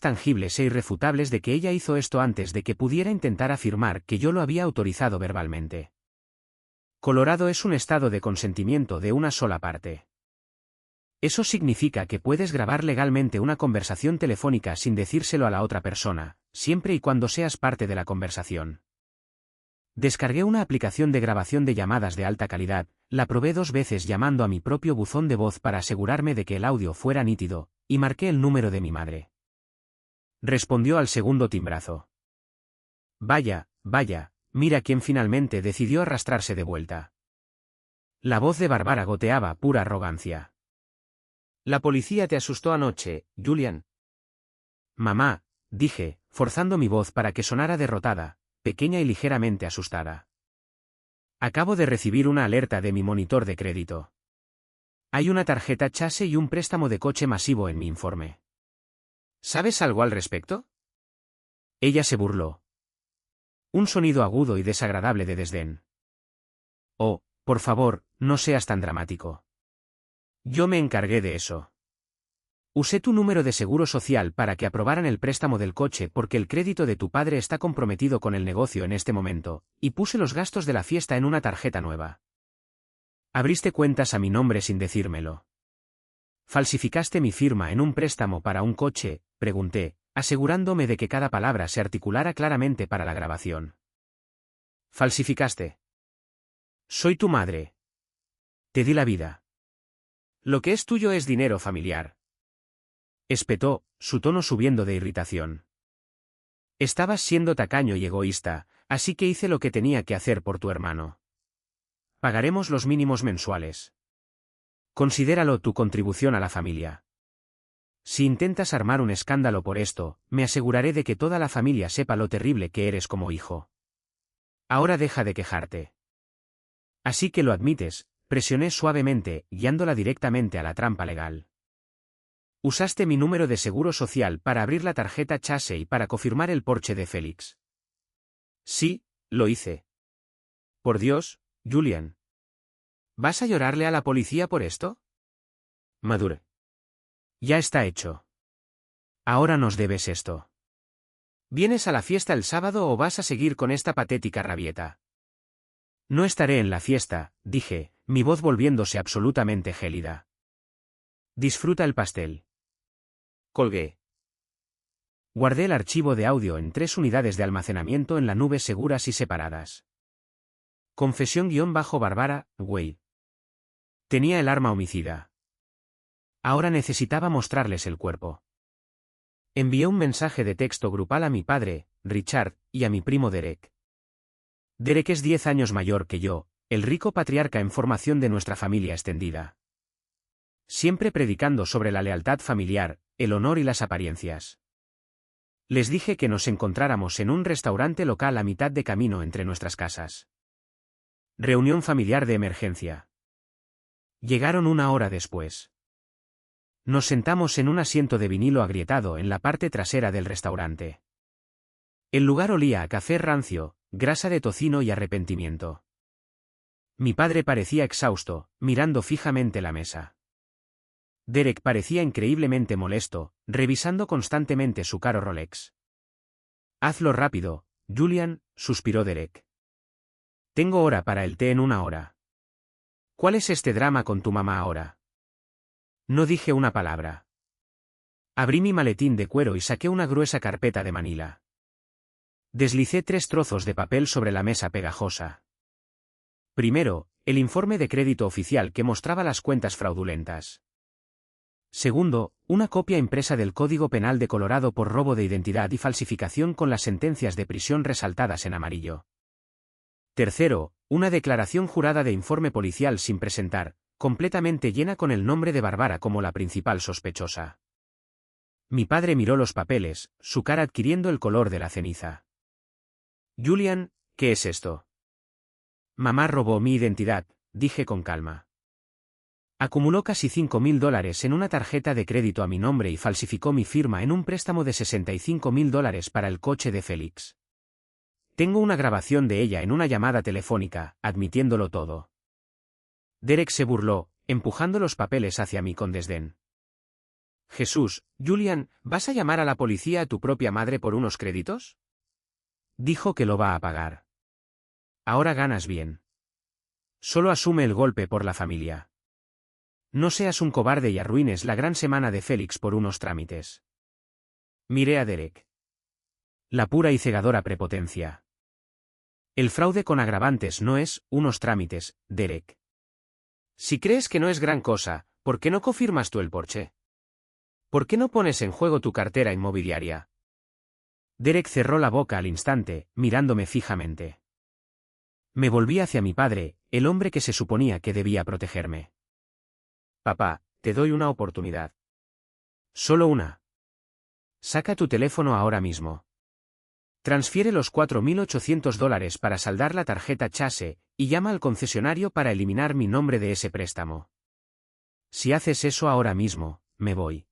tangibles e irrefutables de que ella hizo esto antes de que pudiera intentar afirmar que yo lo había autorizado verbalmente. Colorado es un estado de consentimiento de una sola parte. Eso significa que puedes grabar legalmente una conversación telefónica sin decírselo a la otra persona, siempre y cuando seas parte de la conversación. Descargué una aplicación de grabación de llamadas de alta calidad, la probé 2 veces llamando a mi propio buzón de voz para asegurarme de que el audio fuera nítido, y marqué el número de mi madre. Respondió al segundo timbrazo. Vaya, Mira quién finalmente decidió arrastrarse de vuelta. La voz de Barbara goteaba pura arrogancia. La policía te asustó anoche, Julian. Mamá, dije, forzando mi voz para que sonara derrotada, pequeña y ligeramente asustada. Acabo de recibir una alerta de mi monitor de crédito. Hay una tarjeta Chase y un préstamo de coche masivo en mi informe. ¿Sabes algo al respecto? Ella se burló. Un sonido agudo y desagradable de desdén. Oh, por favor, no seas tan dramático. Yo me encargué de eso. Usé tu número de seguro social para que aprobaran el préstamo del coche porque el crédito de tu padre está comprometido con el negocio en este momento, y puse los gastos de la fiesta en una tarjeta nueva. Abriste cuentas a mi nombre sin decírmelo. ¿Falsificaste mi firma en un préstamo para un coche?, pregunté, asegurándome de que cada palabra se articulara claramente para la grabación. ¿Falsificaste? Soy tu madre. Te di la vida. Lo que es tuyo es dinero familiar. Espetó, su tono subiendo de irritación. Estabas siendo tacaño y egoísta, así que hice lo que tenía que hacer por tu hermano. Pagaremos los mínimos mensuales. Considéralo tu contribución a la familia. Si intentas armar un escándalo por esto, me aseguraré de que toda la familia sepa lo terrible que eres como hijo. Ahora deja de quejarte. Así que lo admites, presioné suavemente, guiándola directamente a la trampa legal. Usaste mi número de seguro social para abrir la tarjeta Chase y para confirmar el Porsche de Félix. Sí, lo hice. Por Dios, Julian. ¿Vas a llorarle a la policía por esto? Madure. Ya está hecho. Ahora nos debes esto. ¿Vienes a la fiesta el sábado o vas a seguir con esta patética rabieta? No estaré en la fiesta, dije, mi voz volviéndose absolutamente gélida. Disfruta el pastel. Colgué. Guardé el archivo de audio en 3 unidades de almacenamiento en la nube seguras y separadas. Confesión-Barbara, Wade. Tenía el arma homicida. Ahora necesitaba mostrarles el cuerpo. Envié un mensaje de texto grupal a mi padre, Richard, y a mi primo Derek. Derek es 10 años mayor que yo, el rico patriarca en formación de nuestra familia extendida. Siempre predicando sobre la lealtad familiar, el honor y las apariencias. Les dije que nos encontráramos en un restaurante local a mitad de camino entre nuestras casas. Reunión familiar de emergencia. Llegaron 1 hora después. Nos sentamos en un asiento de vinilo agrietado en la parte trasera del restaurante. El lugar olía a café rancio, grasa de tocino y arrepentimiento. Mi padre parecía exhausto, mirando fijamente la mesa. Derek parecía increíblemente molesto, revisando constantemente su caro Rolex. Hazlo rápido, Julian, suspiró Derek. Tengo hora para el té en 1 hora. ¿Cuál es este drama con tu mamá ahora? No dije una palabra. Abrí mi maletín de cuero y saqué una gruesa carpeta de manila. Deslicé 3 trozos de papel sobre la mesa pegajosa. Primero, el informe de crédito oficial que mostraba las cuentas fraudulentas. Segundo, una copia impresa del Código Penal de Colorado por robo de identidad y falsificación con las sentencias de prisión resaltadas en amarillo. Tercero, una declaración jurada de informe policial sin presentar, completamente llena con el nombre de Barbara como la principal sospechosa. Mi padre miró los papeles, su cara adquiriendo el color de la ceniza. Julian, ¿qué es esto? Mamá robó mi identidad, dije con calma. Acumuló casi $5.000 en una tarjeta de crédito a mi nombre y falsificó mi firma en un préstamo de $65.000 para el coche de Félix. Tengo una grabación de ella en una llamada telefónica, admitiéndolo todo. Derek se burló, empujando los papeles hacia mí con desdén. Jesús, Julian, ¿vas a llamar a la policía a tu propia madre por unos créditos? Dijo que lo va a pagar. Ahora ganas bien. Solo asume el golpe por la familia. No seas un cobarde y arruines la gran semana de Félix por unos trámites. Miré a Derek. La pura y cegadora prepotencia. El fraude con agravantes no es unos trámites, Derek. Si crees que no es gran cosa, ¿por qué no confirmas tú el Porsche? ¿Por qué no pones en juego tu cartera inmobiliaria? Derek cerró la boca al instante, mirándome fijamente. Me volví hacia mi padre, el hombre que se suponía que debía protegerme. Papá, te doy una oportunidad. Solo una. Saca tu teléfono ahora mismo. Transfiere los $4.800 para saldar la tarjeta Chase, y llama al concesionario para eliminar mi nombre de ese préstamo. Si haces eso ahora mismo, me voy.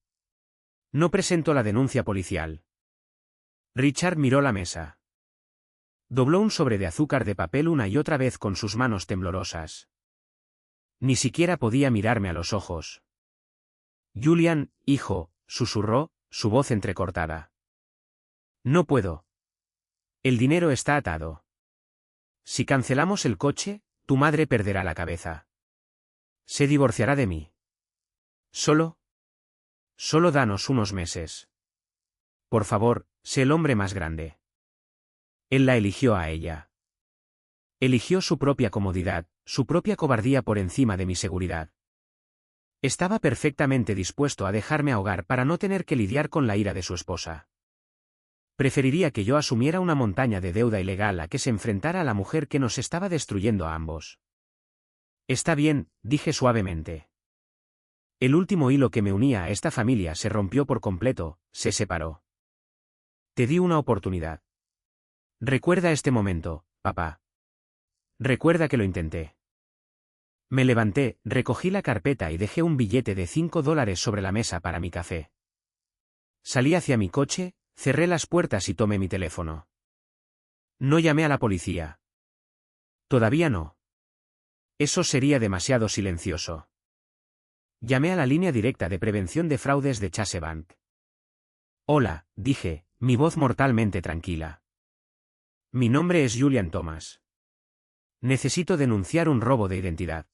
No presento la denuncia policial. Richard miró la mesa. Dobló un sobre de azúcar de papel una y otra vez con sus manos temblorosas. Ni siquiera podía mirarme a los ojos. Julian, hijo, susurró, su voz entrecortada. No puedo. El dinero está atado. Si cancelamos el coche, tu madre perderá la cabeza. Se divorciará de mí. Solo danos unos meses. Por favor, sé el hombre más grande. Él la eligió a ella. Eligió su propia comodidad, su propia cobardía por encima de mi seguridad. Estaba perfectamente dispuesto a dejarme ahogar para no tener que lidiar con la ira de su esposa. Preferiría que yo asumiera una montaña de deuda ilegal a que se enfrentara a la mujer que nos estaba destruyendo a ambos. Está bien, dije suavemente. El último hilo que me unía a esta familia se rompió por completo, se separó. Te di una oportunidad. Recuerda este momento, papá. Recuerda que lo intenté. Me levanté, recogí la carpeta y dejé un billete de $5 sobre la mesa para mi café. Salí hacia mi coche, cerré las puertas y tomé mi teléfono. No llamé a la policía. Todavía no. Eso sería demasiado silencioso. Llamé a la línea directa de prevención de fraudes de Chase Bank. Hola, dije, mi voz mortalmente tranquila. Mi nombre es Julian Thomas. Necesito denunciar un robo de identidad.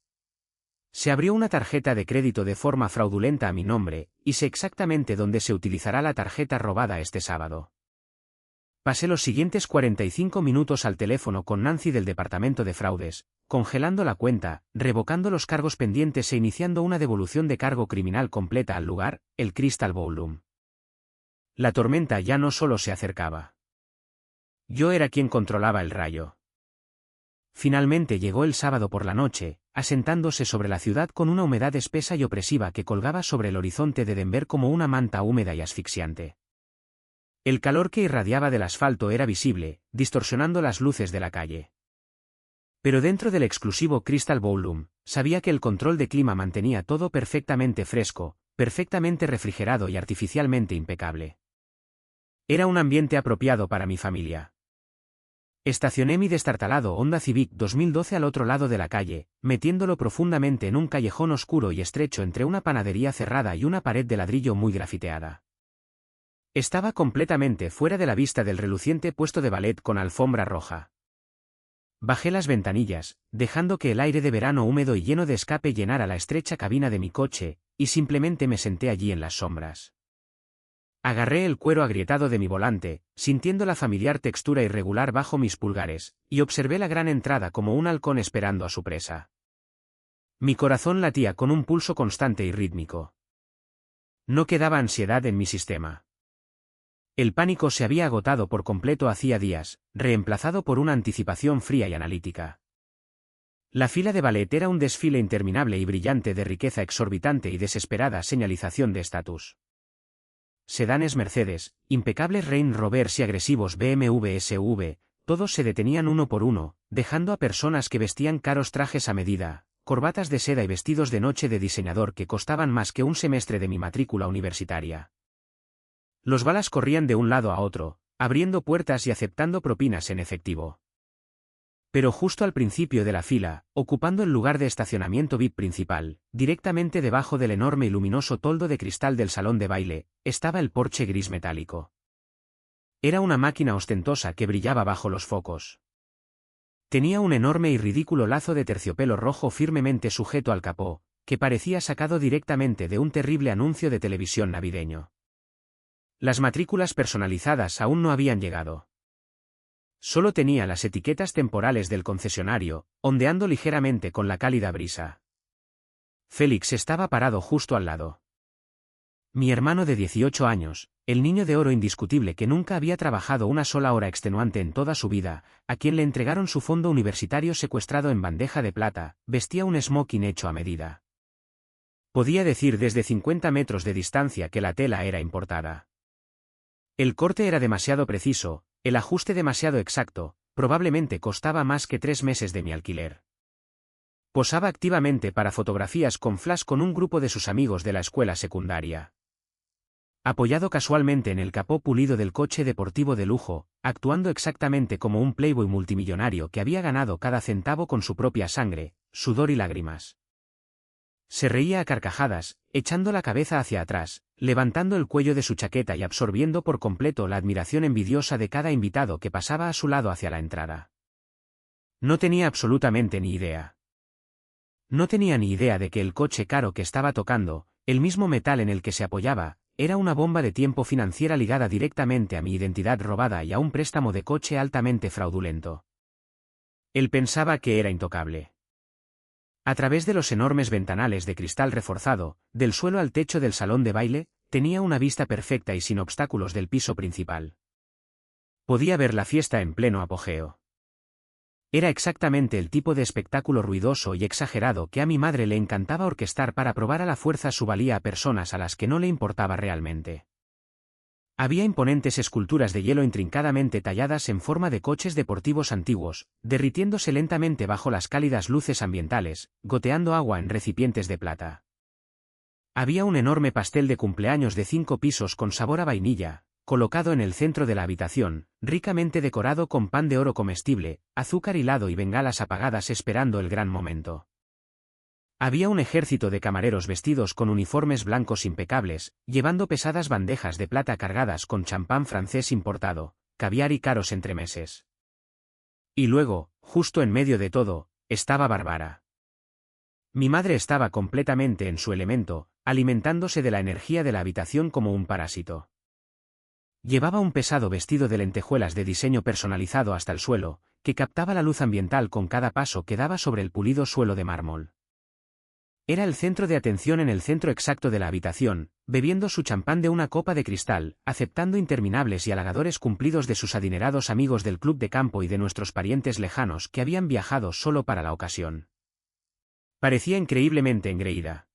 Se abrió una tarjeta de crédito de forma fraudulenta a mi nombre, y sé exactamente dónde se utilizará la tarjeta robada este sábado. Pasé los siguientes 45 minutos al teléfono con Nancy del departamento de fraudes, congelando la cuenta, revocando los cargos pendientes e iniciando una devolución de cargo criminal completa al lugar, el Crystal Ballroom. La tormenta ya no solo se acercaba. Yo era quien controlaba el rayo. Finalmente llegó el sábado por la noche, asentándose sobre la ciudad con una humedad espesa y opresiva que colgaba sobre el horizonte de Denver como una manta húmeda y asfixiante. El calor que irradiaba del asfalto era visible, distorsionando las luces de la calle. Pero dentro del exclusivo Crystal Ballroom, sabía que el control de clima mantenía todo perfectamente fresco, perfectamente refrigerado y artificialmente impecable. Era un ambiente apropiado para mi familia. Estacioné mi destartalado Honda Civic 2012 al otro lado de la calle, metiéndolo profundamente en un callejón oscuro y estrecho entre una panadería cerrada y una pared de ladrillo muy grafiteada. Estaba completamente fuera de la vista del reluciente puesto de ballet con alfombra roja. Bajé las ventanillas, dejando que el aire de verano húmedo y lleno de escape llenara la estrecha cabina de mi coche, y simplemente me senté allí en las sombras. Agarré el cuero agrietado de mi volante, sintiendo la familiar textura irregular bajo mis pulgares, y observé la gran entrada como un halcón esperando a su presa. Mi corazón latía con un pulso constante y rítmico. No quedaba ansiedad en mi sistema. El pánico se había agotado por completo hacía días, reemplazado por una anticipación fría y analítica. La fila de ballet era un desfile interminable y brillante de riqueza exorbitante y desesperada señalización de estatus. Sedanes Mercedes, impecables Range Rovers y agresivos BMW SUV, todos se detenían uno por uno, dejando a personas que vestían caros trajes a medida, corbatas de seda y vestidos de noche de diseñador que costaban más que un semestre de mi matrícula universitaria. Los balas corrían de un lado a otro, abriendo puertas y aceptando propinas en efectivo. Pero justo al principio de la fila, ocupando el lugar de estacionamiento VIP principal, directamente debajo del enorme y luminoso toldo de cristal del salón de baile, estaba el Porsche gris metálico. Era una máquina ostentosa que brillaba bajo los focos. Tenía un enorme y ridículo lazo de terciopelo rojo firmemente sujeto al capó, que parecía sacado directamente de un terrible anuncio de televisión navideño. Las matrículas personalizadas aún no habían llegado. Solo tenía las etiquetas temporales del concesionario, ondeando ligeramente con la cálida brisa. Félix estaba parado justo al lado. Mi hermano de 18 años, el niño de oro indiscutible que nunca había trabajado una sola hora extenuante en toda su vida, a quien le entregaron su fondo universitario secuestrado en bandeja de plata, vestía un smoking hecho a medida. Podía decir desde 50 metros de distancia que la tela era importada. El corte era demasiado preciso, el ajuste demasiado exacto, probablemente costaba más que 3 meses de mi alquiler. Posaba activamente para fotografías con flash con un grupo de sus amigos de la escuela secundaria. Apoyado casualmente en el capó pulido del coche deportivo de lujo, actuando exactamente como un playboy multimillonario que había ganado cada centavo con su propia sangre, sudor y lágrimas. Se reía a carcajadas, echando la cabeza hacia atrás, levantando el cuello de su chaqueta y absorbiendo por completo la admiración envidiosa de cada invitado que pasaba a su lado hacia la entrada. No tenía absolutamente ni idea. No tenía ni idea de que el coche caro que estaba tocando, el mismo metal en el que se apoyaba, era una bomba de tiempo financiera ligada directamente a mi identidad robada y a un préstamo de coche altamente fraudulento. Él pensaba que era intocable. A través de los enormes ventanales de cristal reforzado, del suelo al techo del salón de baile, tenía una vista perfecta y sin obstáculos del piso principal. Podía ver la fiesta en pleno apogeo. Era exactamente el tipo de espectáculo ruidoso y exagerado que a mi madre le encantaba orquestar para probar a la fuerza su valía a personas a las que no le importaba realmente. Había imponentes esculturas de hielo intrincadamente talladas en forma de coches deportivos antiguos, derritiéndose lentamente bajo las cálidas luces ambientales, goteando agua en recipientes de plata. Había un enorme pastel de cumpleaños de 5 pisos con sabor a vainilla, colocado en el centro de la habitación, ricamente decorado con pan de oro comestible, azúcar hilado y bengalas apagadas esperando el gran momento. Había un ejército de camareros vestidos con uniformes blancos impecables, llevando pesadas bandejas de plata cargadas con champán francés importado, caviar y caros entremeses. Y luego, justo en medio de todo, estaba Bárbara. Mi madre estaba completamente en su elemento, alimentándose de la energía de la habitación como un parásito. Llevaba un pesado vestido de lentejuelas de diseño personalizado hasta el suelo, que captaba la luz ambiental con cada paso que daba sobre el pulido suelo de mármol. Era el centro de atención en el centro exacto de la habitación, bebiendo su champán de una copa de cristal, aceptando interminables y halagadores cumplidos de sus adinerados amigos del club de campo y de nuestros parientes lejanos que habían viajado solo para la ocasión. Parecía increíblemente engreída.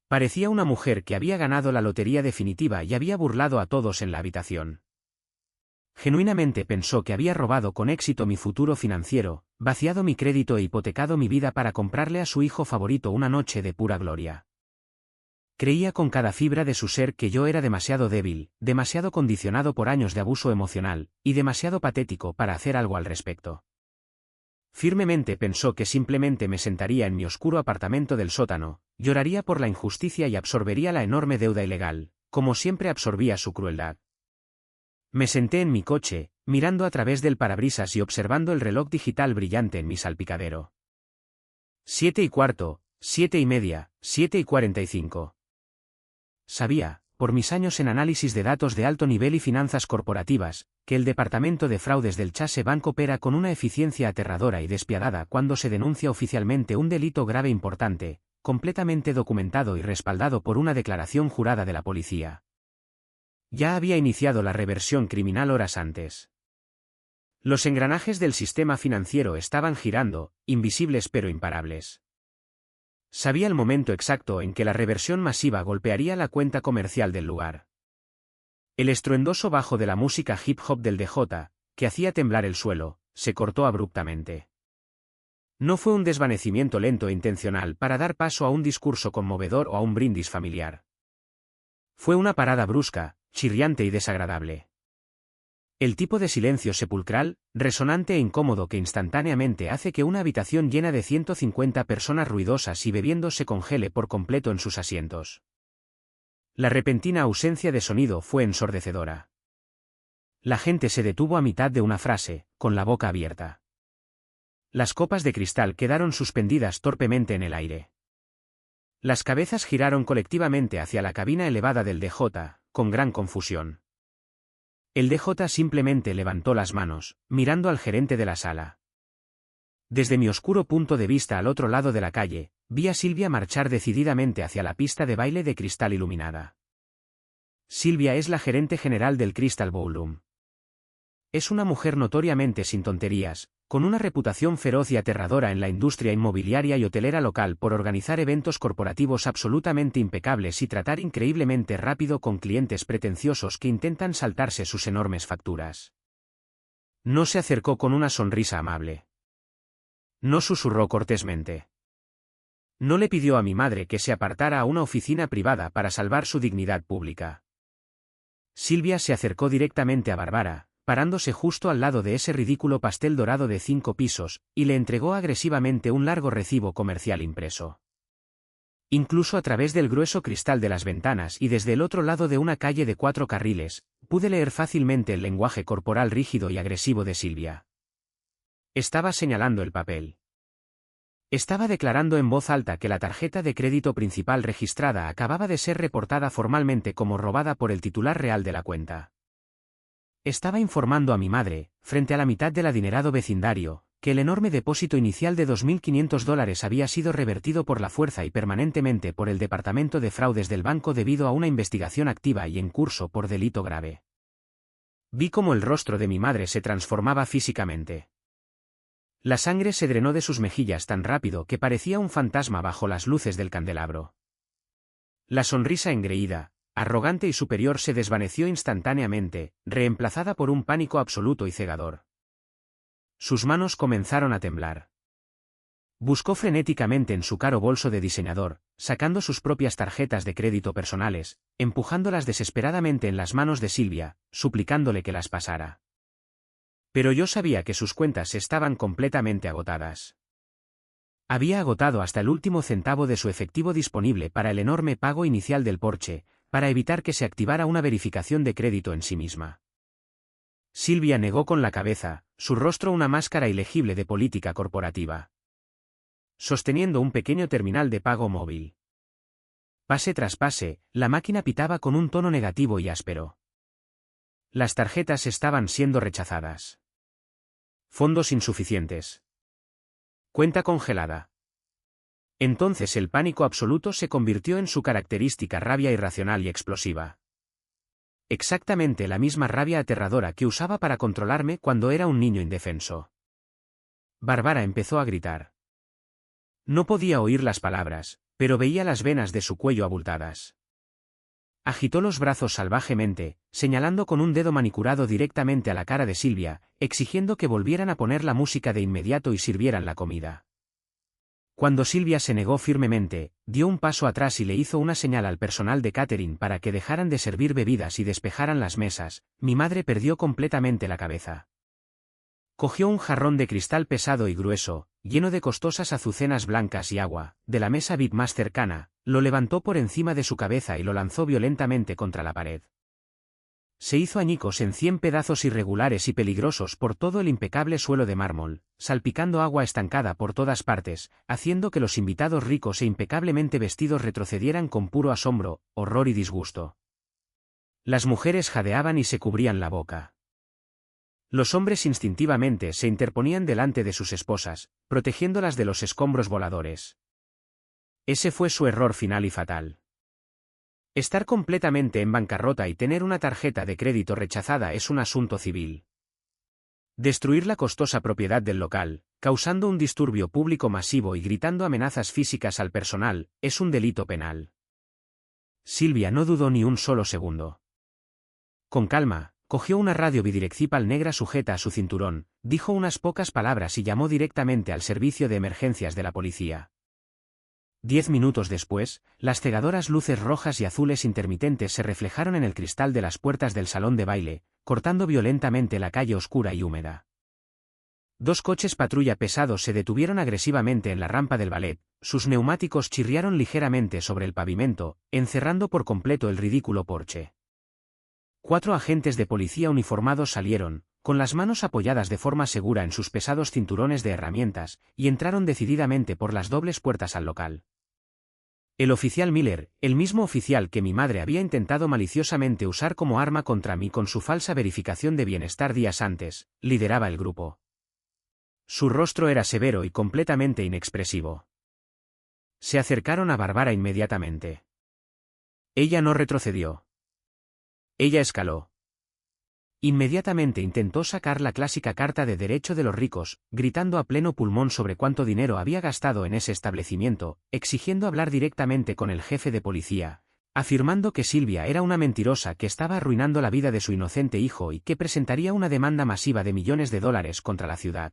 Parecía una mujer que había ganado la lotería definitiva y había burlado a todos en la habitación. Genuinamente pensó que había robado con éxito mi futuro financiero, vaciado mi crédito e hipotecado mi vida para comprarle a su hijo favorito una noche de pura gloria. Creía con cada fibra de su ser que yo era demasiado débil, demasiado condicionado por años de abuso emocional, y demasiado patético para hacer algo al respecto. Firmemente pensó que simplemente me sentaría en mi oscuro apartamento del sótano, lloraría por la injusticia y absorbería la enorme deuda ilegal, como siempre absorbía su crueldad. Me senté en mi coche, mirando a través del parabrisas y observando el reloj digital brillante en mi salpicadero. 7:15, 7:30, 7:45. Sabía, por mis años en análisis de datos de alto nivel y finanzas corporativas, que el departamento de fraudes del Chase Bank opera con una eficiencia aterradora y despiadada cuando se denuncia oficialmente un delito grave importante, completamente documentado y respaldado por una declaración jurada de la policía. Ya había iniciado la reversión criminal horas antes. Los engranajes del sistema financiero estaban girando, invisibles pero imparables. Sabía el momento exacto en que la reversión masiva golpearía la cuenta comercial del lugar. El estruendoso bajo de la música hip hop del DJ, que hacía temblar el suelo, se cortó abruptamente. No fue un desvanecimiento lento e intencional para dar paso a un discurso conmovedor o a un brindis familiar. Fue una parada brusca, chirriante y desagradable. El tipo de silencio sepulcral, resonante e incómodo que instantáneamente hace que una habitación llena de 150 personas ruidosas y bebiendo se congele por completo en sus asientos. La repentina ausencia de sonido fue ensordecedora. La gente se detuvo a mitad de una frase, con la boca abierta. Las copas de cristal quedaron suspendidas torpemente en el aire. Las cabezas giraron colectivamente hacia la cabina elevada del DJ, con gran confusión. El DJ simplemente levantó las manos, mirando al gerente de la sala. Desde mi oscuro punto de vista al otro lado de la calle, vi a Silvia marchar decididamente hacia la pista de baile de cristal iluminada. Silvia es la gerente general del Crystal Ballroom. Es una mujer notoriamente sin tonterías, con una reputación feroz y aterradora en la industria inmobiliaria y hotelera local por organizar eventos corporativos absolutamente impecables y tratar increíblemente rápido con clientes pretenciosos que intentan saltarse sus enormes facturas. No se acercó con una sonrisa amable. No susurró cortésmente. No le pidió a mi madre que se apartara a una oficina privada para salvar su dignidad pública. Silvia se acercó directamente a Bárbara, parándose justo al lado de ese ridículo pastel dorado de 5 pisos, y le entregó agresivamente un largo recibo comercial impreso. Incluso a través del grueso cristal de las ventanas y desde el otro lado de una calle de 4 carriles, pude leer fácilmente el lenguaje corporal rígido y agresivo de Silvia. Estaba señalando el papel. Estaba declarando en voz alta que la tarjeta de crédito principal registrada acababa de ser reportada formalmente como robada por el titular real de la cuenta. Estaba informando a mi madre, frente a la mitad del adinerado vecindario, que el enorme depósito inicial de $2.500 había sido revertido por la fuerza y permanentemente por el Departamento de Fraudes del banco debido a una investigación activa y en curso por delito grave. Vi cómo el rostro de mi madre se transformaba físicamente. La sangre se drenó de sus mejillas tan rápido que parecía un fantasma bajo las luces del candelabro. La sonrisa engreída, arrogante y superior se desvaneció instantáneamente, reemplazada por un pánico absoluto y cegador. Sus manos comenzaron a temblar. Buscó frenéticamente en su caro bolso de diseñador, sacando sus propias tarjetas de crédito personales, empujándolas desesperadamente en las manos de Silvia, suplicándole que las pasara. Pero yo sabía que sus cuentas estaban completamente agotadas. Había agotado hasta el último centavo de su efectivo disponible para el enorme pago inicial del Porsche, para evitar que se activara una verificación de crédito en sí misma. Silvia negó con la cabeza, su rostro una máscara ilegible de política corporativa. Sosteniendo un pequeño terminal de pago móvil. Pase tras pase, la máquina pitaba con un tono negativo y áspero. Las tarjetas estaban siendo rechazadas. Fondos insuficientes. Cuenta congelada. Entonces el pánico absoluto se convirtió en su característica rabia irracional y explosiva. Exactamente la misma rabia aterradora que usaba para controlarme cuando era un niño indefenso. Bárbara empezó a gritar. No podía oír las palabras, pero veía las venas de su cuello abultadas. Agitó los brazos salvajemente, señalando con un dedo manicurado directamente a la cara de Silvia, exigiendo que volvieran a poner la música de inmediato y sirvieran la comida. Cuando Silvia se negó firmemente, dio un paso atrás y le hizo una señal al personal de catering para que dejaran de servir bebidas y despejaran las mesas, mi madre perdió completamente la cabeza. Cogió un jarrón de cristal pesado y grueso, lleno de costosas azucenas blancas y agua, de la mesa VIP más cercana, lo levantó por encima de su cabeza y lo lanzó violentamente contra la pared. Se hizo añicos en 100 pedazos irregulares y peligrosos por todo el impecable suelo de mármol, salpicando agua estancada por todas partes, haciendo que los invitados ricos e impecablemente vestidos retrocedieran con puro asombro, horror y disgusto. Las mujeres jadeaban y se cubrían la boca. Los hombres instintivamente se interponían delante de sus esposas, protegiéndolas de los escombros voladores. Ese fue su error final y fatal. Estar completamente en bancarrota y tener una tarjeta de crédito rechazada es un asunto civil. Destruir la costosa propiedad del local, causando un disturbio público masivo y gritando amenazas físicas al personal, es un delito penal. Silvia no dudó ni un solo segundo. Con calma, cogió una radio bidireccional negra sujeta a su cinturón, dijo unas pocas palabras y llamó directamente al servicio de emergencias de la policía. 10 minutos después, las cegadoras luces rojas y azules intermitentes se reflejaron en el cristal de las puertas del salón de baile, cortando violentamente la calle oscura y húmeda. 2 coches patrulla pesados se detuvieron agresivamente en la rampa del ballet, sus neumáticos chirriaron ligeramente sobre el pavimento, encerrando por completo el ridículo Porsche. 4 agentes de policía uniformados salieron, con las manos apoyadas de forma segura en sus pesados cinturones de herramientas, y entraron decididamente por las dobles puertas al local. El oficial Miller, el mismo oficial que mi madre había intentado maliciosamente usar como arma contra mí con su falsa verificación de bienestar días antes, lideraba el grupo. Su rostro era severo y completamente inexpresivo. Se acercaron a Bárbara inmediatamente. Ella no retrocedió. Ella escaló. Inmediatamente intentó sacar la clásica carta de derecho de los ricos, gritando a pleno pulmón sobre cuánto dinero había gastado en ese establecimiento, exigiendo hablar directamente con el jefe de policía, afirmando que Silvia era una mentirosa que estaba arruinando la vida de su inocente hijo y que presentaría una demanda masiva de millones de dólares contra la ciudad.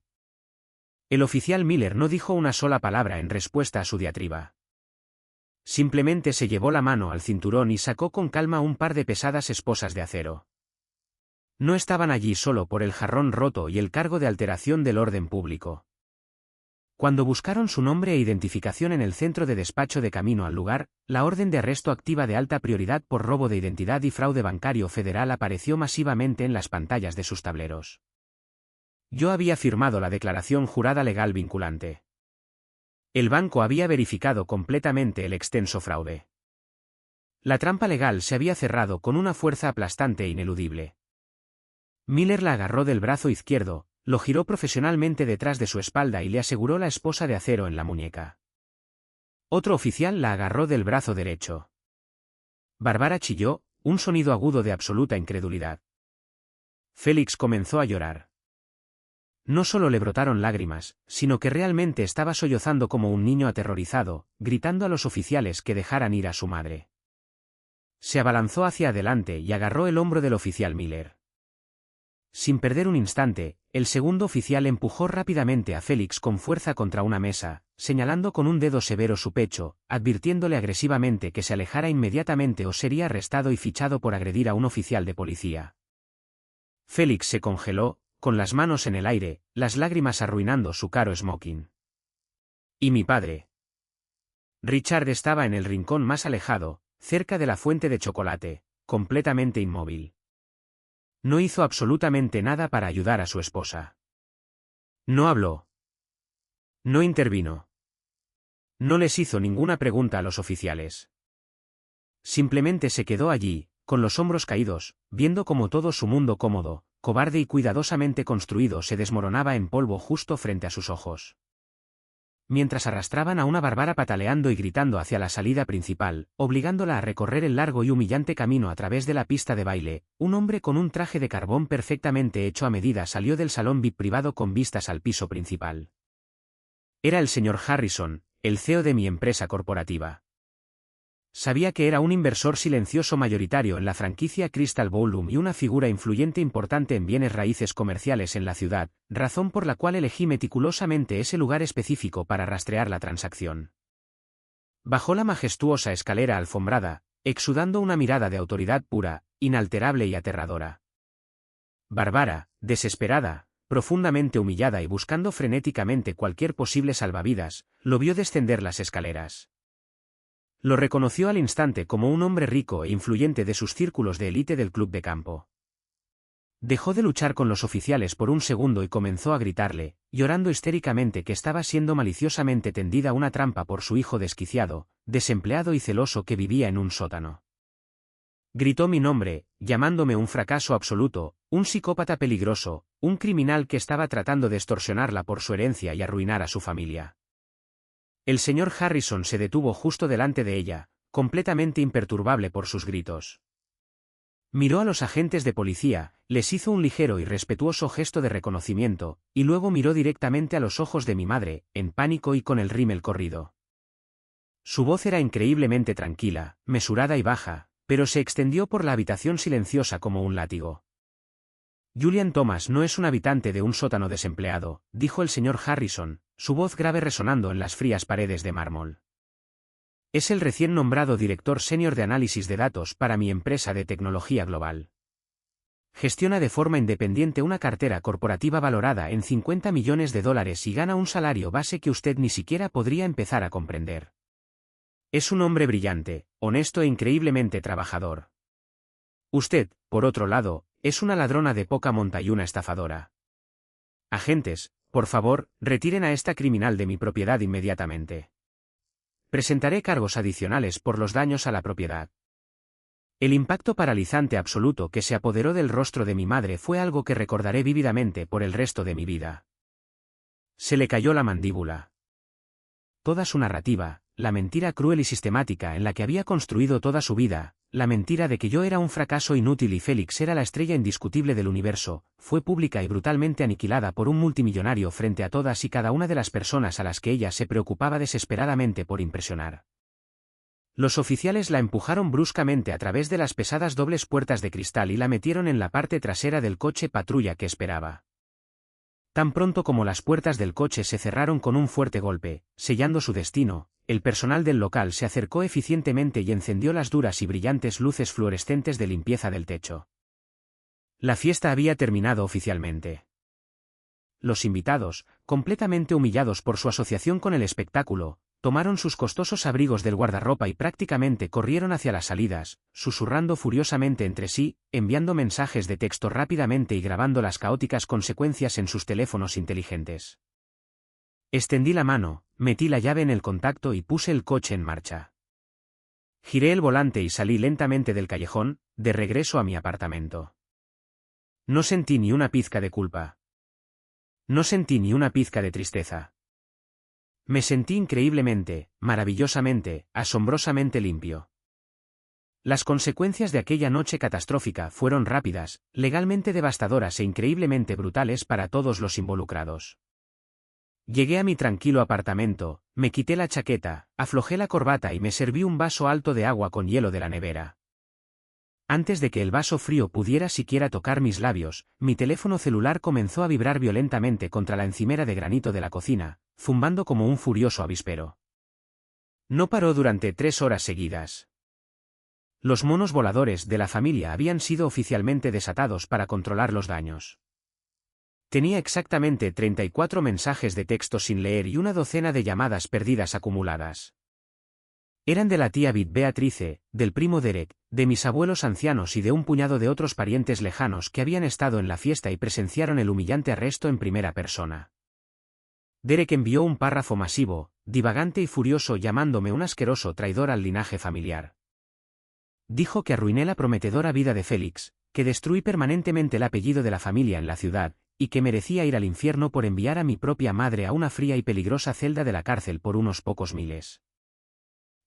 El oficial Miller no dijo una sola palabra en respuesta a su diatriba. Simplemente se llevó la mano al cinturón y sacó con calma un par de pesadas esposas de acero. No estaban allí solo por el jarrón roto y el cargo de alteración del orden público. Cuando buscaron su nombre e identificación en el centro de despacho de camino al lugar, la orden de arresto activa de alta prioridad por robo de identidad y fraude bancario federal apareció masivamente en las pantallas de sus tableros. Yo había firmado la declaración jurada legal vinculante. El banco había verificado completamente el extenso fraude. La trampa legal se había cerrado con una fuerza aplastante e ineludible. Miller la agarró del brazo izquierdo, lo giró profesionalmente detrás de su espalda y le aseguró la esposa de acero en la muñeca. Otro oficial la agarró del brazo derecho. Barbara chilló, un sonido agudo de absoluta incredulidad. Félix comenzó a llorar. No solo le brotaron lágrimas, sino que realmente estaba sollozando como un niño aterrorizado, gritando a los oficiales que dejaran ir a su madre. Se abalanzó hacia adelante y agarró el hombro del oficial Miller. Sin perder un instante, el segundo oficial empujó rápidamente a Félix con fuerza contra una mesa, señalando con un dedo severo su pecho, advirtiéndole agresivamente que se alejara inmediatamente o sería arrestado y fichado por agredir a un oficial de policía. Félix se congeló, con las manos en el aire, las lágrimas arruinando su caro smoking. ¿Y mi padre? Richard estaba en el rincón más alejado, cerca de la fuente de chocolate, completamente inmóvil. No hizo absolutamente nada para ayudar a su esposa. No habló. No intervino. No les hizo ninguna pregunta a los oficiales. Simplemente se quedó allí, con los hombros caídos, viendo cómo todo su mundo cómodo, cobarde y cuidadosamente construido se desmoronaba en polvo justo frente a sus ojos. Mientras arrastraban a una Bárbara pataleando y gritando hacia la salida principal, obligándola a recorrer el largo y humillante camino a través de la pista de baile, un hombre con un traje de carbón perfectamente hecho a medida salió del salón VIP privado con vistas al piso principal. Era el señor Harrison, el CEO de mi empresa corporativa. Sabía que era un inversor silencioso mayoritario en la franquicia Crystal Ballroom y una figura influyente importante en bienes raíces comerciales en la ciudad, razón por la cual elegí meticulosamente ese lugar específico para rastrear la transacción. Bajó la majestuosa escalera alfombrada, exudando una mirada de autoridad pura, inalterable y aterradora. Bárbara, desesperada, profundamente humillada y buscando frenéticamente cualquier posible salvavidas, lo vio descender las escaleras. Lo reconoció al instante como un hombre rico e influyente de sus círculos de élite del club de campo. Dejó de luchar con los oficiales por un segundo y comenzó a gritarle, llorando histéricamente que estaba siendo maliciosamente tendida una trampa por su hijo desquiciado, desempleado y celoso que vivía en un sótano. Gritó mi nombre, llamándome un fracaso absoluto, un psicópata peligroso, un criminal que estaba tratando de extorsionarla por su herencia y arruinar a su familia. El señor Harrison se detuvo justo delante de ella, completamente imperturbable por sus gritos. Miró a los agentes de policía, les hizo un ligero y respetuoso gesto de reconocimiento, y luego miró directamente a los ojos de mi madre, en pánico y con el rímel corrido. Su voz era increíblemente tranquila, mesurada y baja, pero se extendió por la habitación silenciosa como un látigo. Julian Thomas no es un habitante de un sótano desempleado, dijo el señor Harrison, su voz grave resonando en las frías paredes de mármol. Es el recién nombrado director senior de análisis de datos para mi empresa de tecnología global. Gestiona de forma independiente una cartera corporativa valorada en $50 millones y gana un salario base que usted ni siquiera podría empezar a comprender. Es un hombre brillante, honesto e increíblemente trabajador. Usted, por otro lado, es una ladrona de poca monta y una estafadora. Agentes, por favor, retiren a esta criminal de mi propiedad inmediatamente. Presentaré cargos adicionales por los daños a la propiedad. El impacto paralizante absoluto que se apoderó del rostro de mi madre fue algo que recordaré vívidamente por el resto de mi vida. Se le cayó la mandíbula. Toda su narrativa, la mentira cruel y sistemática en la que había construido toda su vida, la mentira de que yo era un fracaso inútil y Félix era la estrella indiscutible del universo, fue pública y brutalmente aniquilada por un multimillonario frente a todas y cada una de las personas a las que ella se preocupaba desesperadamente por impresionar. Los oficiales la empujaron bruscamente a través de las pesadas dobles puertas de cristal y la metieron en la parte trasera del coche patrulla que esperaba. Tan pronto como las puertas del coche se cerraron con un fuerte golpe, sellando su destino, el personal del local se acercó eficientemente y encendió las duras y brillantes luces fluorescentes de limpieza del techo. La fiesta había terminado oficialmente. Los invitados, completamente humillados por su asociación con el espectáculo, tomaron sus costosos abrigos del guardarropa y prácticamente corrieron hacia las salidas, susurrando furiosamente entre sí, enviando mensajes de texto rápidamente y grabando las caóticas consecuencias en sus teléfonos inteligentes. Extendí la mano, metí la llave en el contacto y puse el coche en marcha. Giré el volante y salí lentamente del callejón, de regreso a mi apartamento. No sentí ni una pizca de culpa. No sentí ni una pizca de tristeza. Me sentí increíblemente, maravillosamente, asombrosamente limpio. Las consecuencias de aquella noche catastrófica fueron rápidas, legalmente devastadoras e increíblemente brutales para todos los involucrados. Llegué a mi tranquilo apartamento, me quité la chaqueta, aflojé la corbata y me serví un vaso alto de agua con hielo de la nevera. Antes de que el vaso frío pudiera siquiera tocar mis labios, mi teléfono celular comenzó a vibrar violentamente contra la encimera de granito de la cocina, zumbando como un furioso avispero. No paró durante 3 horas seguidas. Los monos voladores de la familia habían sido oficialmente desatados para controlar los daños. Tenía exactamente 34 mensajes de texto sin leer y una docena de llamadas perdidas acumuladas. Eran de la tía Beatrice, del primo Derek, de mis abuelos ancianos y de un puñado de otros parientes lejanos que habían estado en la fiesta y presenciaron el humillante arresto en primera persona. Derek envió un párrafo masivo, divagante y furioso llamándome un asqueroso traidor al linaje familiar. Dijo que arruiné la prometedora vida de Félix, que destruí permanentemente el apellido de la familia en la ciudad, y que merecía ir al infierno por enviar a mi propia madre a una fría y peligrosa celda de la cárcel por unos pocos miles.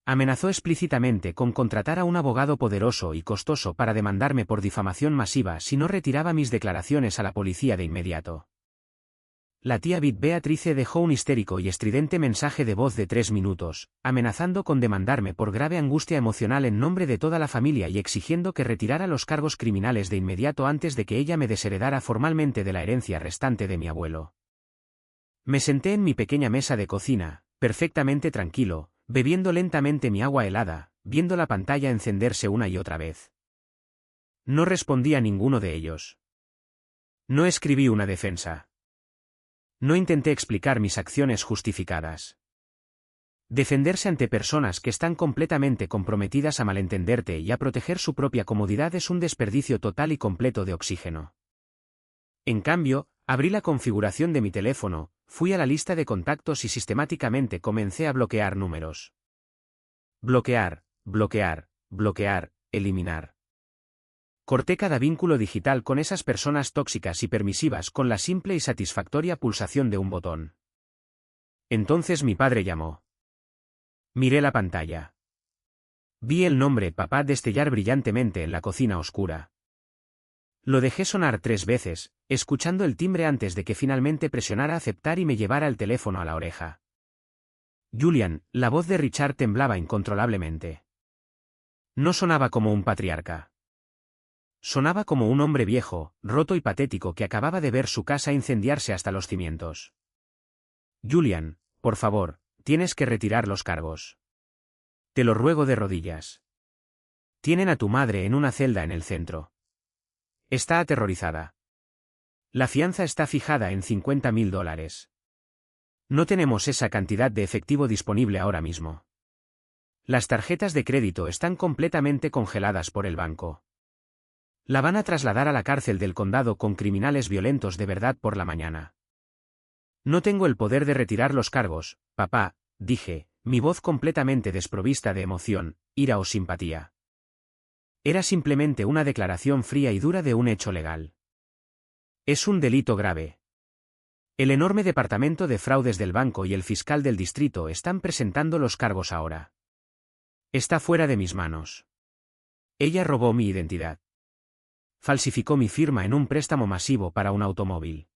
Amenazó explícitamente con contratar a un abogado poderoso y costoso para demandarme por difamación masiva si no retiraba mis declaraciones a la policía de inmediato. La tía Beatrice dejó un histérico y estridente mensaje de voz de 3 minutos, amenazando con demandarme por grave angustia emocional en nombre de toda la familia y exigiendo que retirara los cargos criminales de inmediato antes de que ella me desheredara formalmente de la herencia restante de mi abuelo. Me senté en mi pequeña mesa de cocina, perfectamente tranquilo, bebiendo lentamente mi agua helada, viendo la pantalla encenderse una y otra vez. No respondí a ninguno de ellos. No escribí una defensa. No intenté explicar mis acciones justificadas. Defenderse ante personas que están completamente comprometidas a malentenderte y a proteger su propia comodidad es un desperdicio total y completo de oxígeno. En cambio, abrí la configuración de mi teléfono, fui a la lista de contactos y sistemáticamente comencé a bloquear números. Bloquear, bloquear, bloquear, eliminar. Corté cada vínculo digital con esas personas tóxicas y permisivas con la simple y satisfactoria pulsación de un botón. Entonces mi padre llamó. Miré la pantalla. Vi el nombre papá destellar brillantemente en la cocina oscura. Lo dejé sonar 3 veces, escuchando el timbre antes de que finalmente presionara aceptar y me llevara el teléfono a la oreja. Julian, la voz de Richard temblaba incontrolablemente. No sonaba como un patriarca. Sonaba como un hombre viejo, roto y patético que acababa de ver su casa incendiarse hasta los cimientos. Julian, por favor, tienes que retirar los cargos. Te lo ruego de rodillas. Tienen a tu madre en una celda en el centro. Está aterrorizada. La fianza está fijada en $50.000. No tenemos esa cantidad de efectivo disponible ahora mismo. Las tarjetas de crédito están completamente congeladas por el banco. La van a trasladar a la cárcel del condado con criminales violentos de verdad por la mañana. No tengo el poder de retirar los cargos, papá, dije, mi voz completamente desprovista de emoción, ira o simpatía. Era simplemente una declaración fría y dura de un hecho legal. Es un delito grave. El enorme departamento de fraudes del banco y el fiscal del distrito están presentando los cargos ahora. Está fuera de mis manos. Ella robó mi identidad. Falsificó mi firma en un préstamo masivo para un automóvil.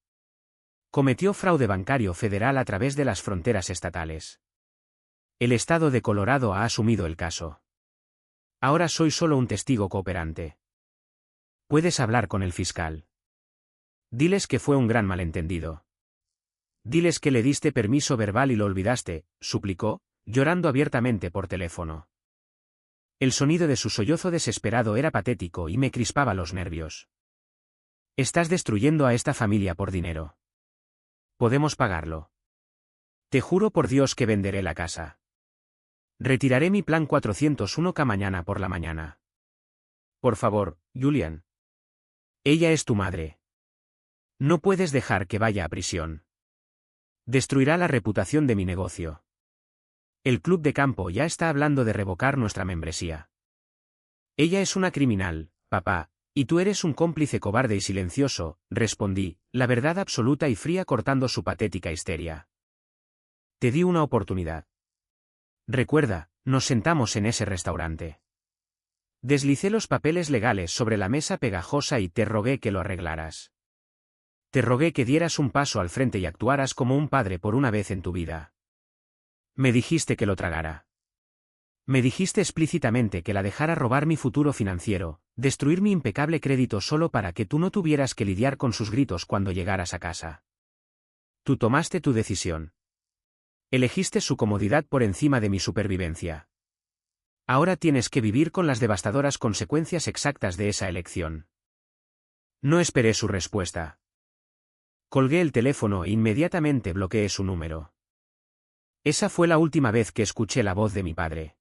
Cometió fraude bancario federal a través de las fronteras estatales. El estado de Colorado ha asumido el caso. Ahora soy solo un testigo cooperante. Puedes hablar con el fiscal. Diles que fue un gran malentendido. Diles que le diste permiso verbal y lo olvidaste, suplicó, llorando abiertamente por teléfono. El sonido de su sollozo desesperado era patético y me crispaba los nervios. Estás destruyendo a esta familia por dinero. Podemos pagarlo. Te juro por Dios que venderé la casa. Retiraré mi plan 401k mañana por la mañana. Por favor, Julian. Ella es tu madre. No puedes dejar que vaya a prisión. Destruirá la reputación de mi negocio. El club de campo ya está hablando de revocar nuestra membresía. Ella es una criminal, papá, y tú eres un cómplice cobarde y silencioso, respondí, la verdad absoluta y fría cortando su patética histeria. Te di una oportunidad. Recuerda, nos sentamos en ese restaurante. Deslicé los papeles legales sobre la mesa pegajosa y te rogué que lo arreglaras. Te rogué que dieras un paso al frente y actuaras como un padre por una vez en tu vida. Me dijiste que lo tragara. Me dijiste explícitamente que la dejara robar mi futuro financiero, destruir mi impecable crédito solo para que tú no tuvieras que lidiar con sus gritos cuando llegaras a casa. Tú tomaste tu decisión. Elegiste su comodidad por encima de mi supervivencia. Ahora tienes que vivir con las devastadoras consecuencias exactas de esa elección. No esperé su respuesta. Colgué el teléfono e inmediatamente bloqueé su número. Esa fue la última vez que escuché la voz de mi padre.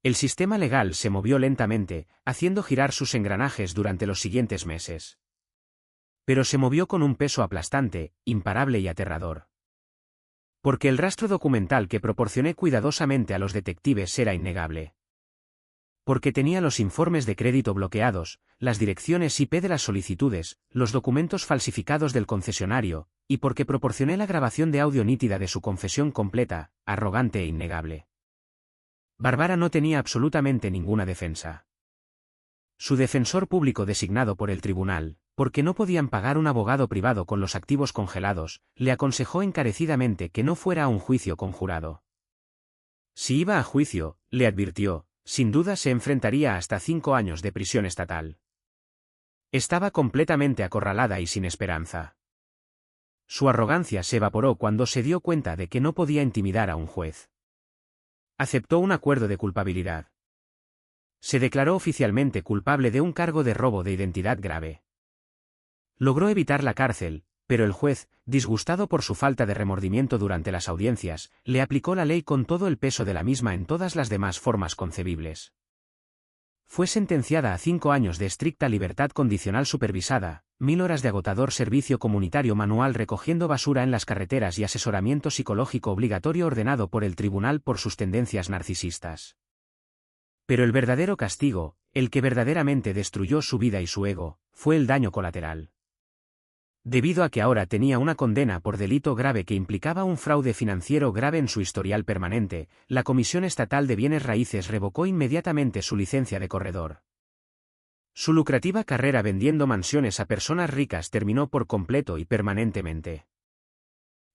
El sistema legal se movió lentamente, haciendo girar sus engranajes durante los siguientes meses. Pero se movió con un peso aplastante, imparable y aterrador. Porque el rastro documental que proporcioné cuidadosamente a los detectives era innegable. Porque tenía los informes de crédito bloqueados, las direcciones IP de las solicitudes, los documentos falsificados del concesionario, y porque proporcioné la grabación de audio nítida de su confesión completa, arrogante e innegable. Bárbara no tenía absolutamente ninguna defensa. Su defensor público designado por el tribunal, porque no podían pagar un abogado privado con los activos congelados, le aconsejó encarecidamente que no fuera a un juicio conjurado. Si iba a juicio, le advirtió, sin duda se enfrentaría a hasta 5 años de prisión estatal. Estaba completamente acorralada y sin esperanza. Su arrogancia se evaporó cuando se dio cuenta de que no podía intimidar a un juez. Aceptó un acuerdo de culpabilidad. Se declaró oficialmente culpable de un cargo de robo de identidad grave. Logró evitar la cárcel, pero el juez, disgustado por su falta de remordimiento durante las audiencias, le aplicó la ley con todo el peso de la misma en todas las demás formas concebibles. Fue sentenciada a 5 años de estricta libertad condicional supervisada, 1000 horas de agotador servicio comunitario manual recogiendo basura en las carreteras y asesoramiento psicológico obligatorio ordenado por el tribunal por sus tendencias narcisistas. Pero el verdadero castigo, el que verdaderamente destruyó su vida y su ego, fue el daño colateral. Debido a que ahora tenía una condena por delito grave que implicaba un fraude financiero grave en su historial permanente, la Comisión Estatal de Bienes Raíces revocó inmediatamente su licencia de corredor. Su lucrativa carrera vendiendo mansiones a personas ricas terminó por completo y permanentemente.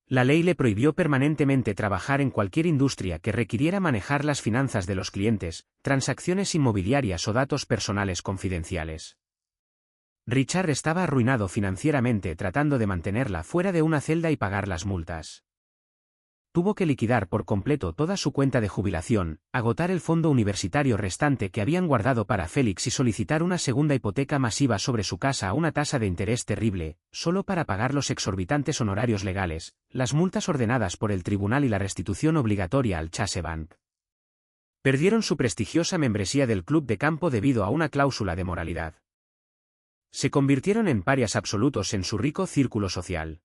La ley le prohibió permanentemente trabajar en cualquier industria que requiriera manejar las finanzas de los clientes, transacciones inmobiliarias o datos personales confidenciales. Richard estaba arruinado financieramente tratando de mantenerla fuera de una celda y pagar las multas. Tuvo que liquidar por completo toda su cuenta de jubilación, agotar el fondo universitario restante que habían guardado para Félix y solicitar una segunda hipoteca masiva sobre su casa a una tasa de interés terrible, solo para pagar los exorbitantes honorarios legales, las multas ordenadas por el tribunal y la restitución obligatoria al Chase Bank. Perdieron su prestigiosa membresía del club de campo debido a una cláusula de moralidad. Se convirtieron en parias absolutos en su rico círculo social.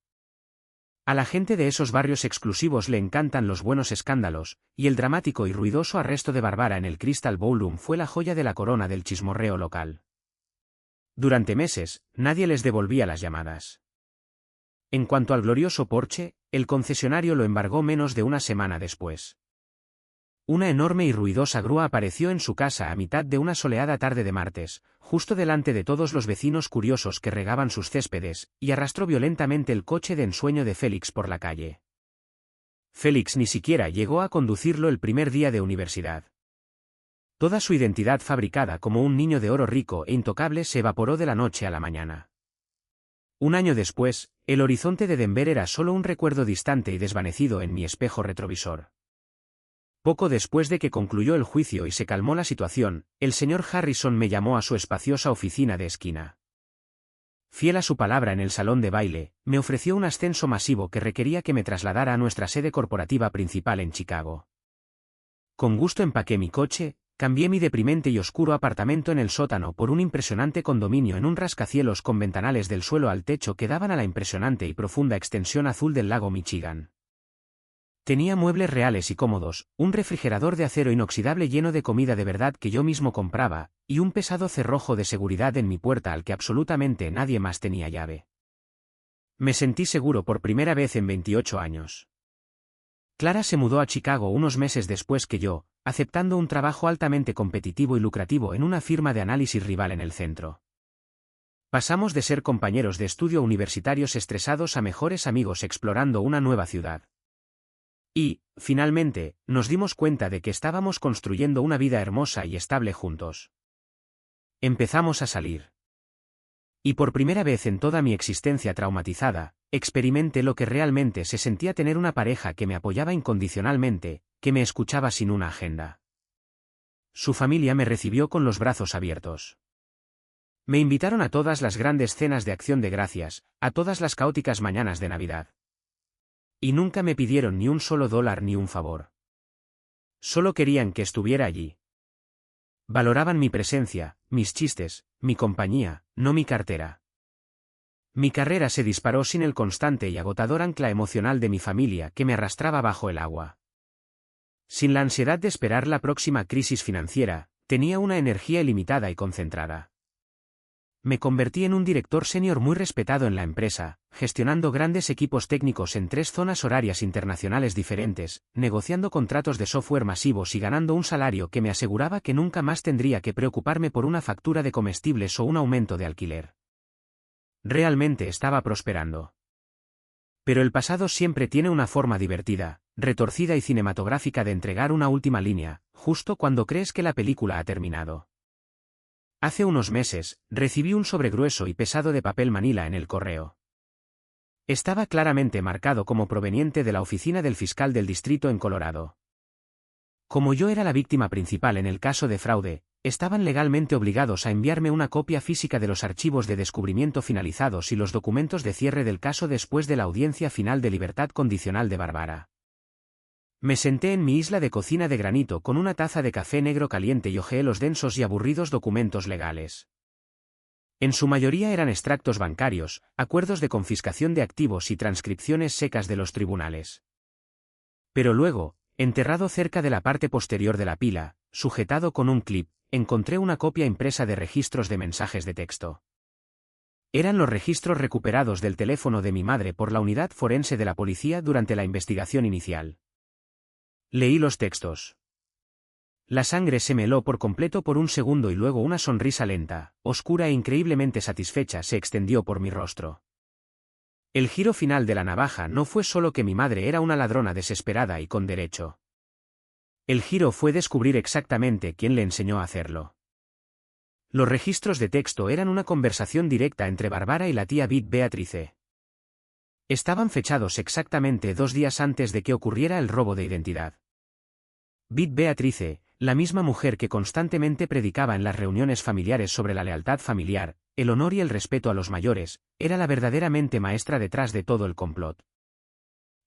A la gente de esos barrios exclusivos le encantan los buenos escándalos, y el dramático y ruidoso arresto de Bárbara en el Crystal Ballroom fue la joya de la corona del chismorreo local. Durante meses, nadie les devolvía las llamadas. En cuanto al glorioso Porsche, el concesionario lo embargó menos de una semana después. Una enorme y ruidosa grúa apareció en su casa a mitad de una soleada tarde de martes, justo delante de todos los vecinos curiosos que regaban sus céspedes, y arrastró violentamente el coche de ensueño de Félix por la calle. Félix ni siquiera llegó a conducirlo el primer día de universidad. Toda su identidad fabricada como un niño de oro rico e intocable se evaporó de la noche a la mañana. Un año después, el horizonte de Denver era solo un recuerdo distante y desvanecido en mi espejo retrovisor. Poco después de que concluyó el juicio y se calmó la situación, el señor Harrison me llamó a su espaciosa oficina de esquina. Fiel a su palabra en el salón de baile, me ofreció un ascenso masivo que requería que me trasladara a nuestra sede corporativa principal en Chicago. Con gusto empaqué mi coche, cambié mi deprimente y oscuro apartamento en el sótano por un impresionante condominio en un rascacielos con ventanales del suelo al techo que daban a la impresionante y profunda extensión azul del lago Michigan. Tenía muebles reales y cómodos, un refrigerador de acero inoxidable lleno de comida de verdad que yo mismo compraba, y un pesado cerrojo de seguridad en mi puerta al que absolutamente nadie más tenía llave. Me sentí seguro por primera vez en 28 años. Clara se mudó a Chicago unos meses después que yo, aceptando un trabajo altamente competitivo y lucrativo en una firma de análisis rival en el centro. Pasamos de ser compañeros de estudio universitarios estresados a mejores amigos explorando una nueva ciudad. Y, finalmente, nos dimos cuenta de que estábamos construyendo una vida hermosa y estable juntos. Empezamos a salir. Y por primera vez en toda mi existencia traumatizada, experimenté lo que realmente se sentía tener una pareja que me apoyaba incondicionalmente, que me escuchaba sin una agenda. Su familia me recibió con los brazos abiertos. Me invitaron a todas las grandes cenas de Acción de Gracias, a todas las caóticas mañanas de Navidad. Y nunca me pidieron ni un solo dólar ni un favor. Solo querían que estuviera allí. Valoraban mi presencia, mis chistes, mi compañía, no mi cartera. Mi carrera se disparó sin el constante y agotador ancla emocional de mi familia que me arrastraba bajo el agua. Sin la ansiedad de esperar la próxima crisis financiera, tenía una energía ilimitada y concentrada. Me convertí en un director senior muy respetado en la empresa, gestionando grandes equipos técnicos en 3 zonas horarias internacionales diferentes, negociando contratos de software masivos y ganando un salario que me aseguraba que nunca más tendría que preocuparme por una factura de comestibles o un aumento de alquiler. Realmente estaba prosperando. Pero el pasado siempre tiene una forma divertida, retorcida y cinematográfica de entregar una última línea, justo cuando crees que la película ha terminado. Hace unos meses, recibí un sobre grueso y pesado de papel manila en el correo. Estaba claramente marcado como proveniente de la oficina del fiscal del distrito en Colorado. Como yo era la víctima principal en el caso de fraude, estaban legalmente obligados a enviarme una copia física de los archivos de descubrimiento finalizados y los documentos de cierre del caso después de la audiencia final de libertad condicional de Barbara. Me senté en mi isla de cocina de granito con una taza de café negro caliente y hojeé los densos y aburridos documentos legales. En su mayoría eran extractos bancarios, acuerdos de confiscación de activos y transcripciones secas de los tribunales. Pero luego, enterrado cerca de la parte posterior de la pila, sujetado con un clip, encontré una copia impresa de registros de mensajes de texto. Eran los registros recuperados del teléfono de mi madre por la unidad forense de la policía durante la investigación inicial. Leí los textos. La sangre se me heló por completo por un segundo y luego una sonrisa lenta, oscura e increíblemente satisfecha se extendió por mi rostro. El giro final de la navaja no fue solo que mi madre era una ladrona desesperada y con derecho. El giro fue descubrir exactamente quién le enseñó a hacerlo. Los registros de texto eran una conversación directa entre Barbara y la tía Beth Beatrice. Estaban fechados exactamente 2 días antes de que ocurriera el robo de identidad. Beth Beatrice, la misma mujer que constantemente predicaba en las reuniones familiares sobre la lealtad familiar, el honor y el respeto a los mayores, era la verdaderamente maestra detrás de todo el complot.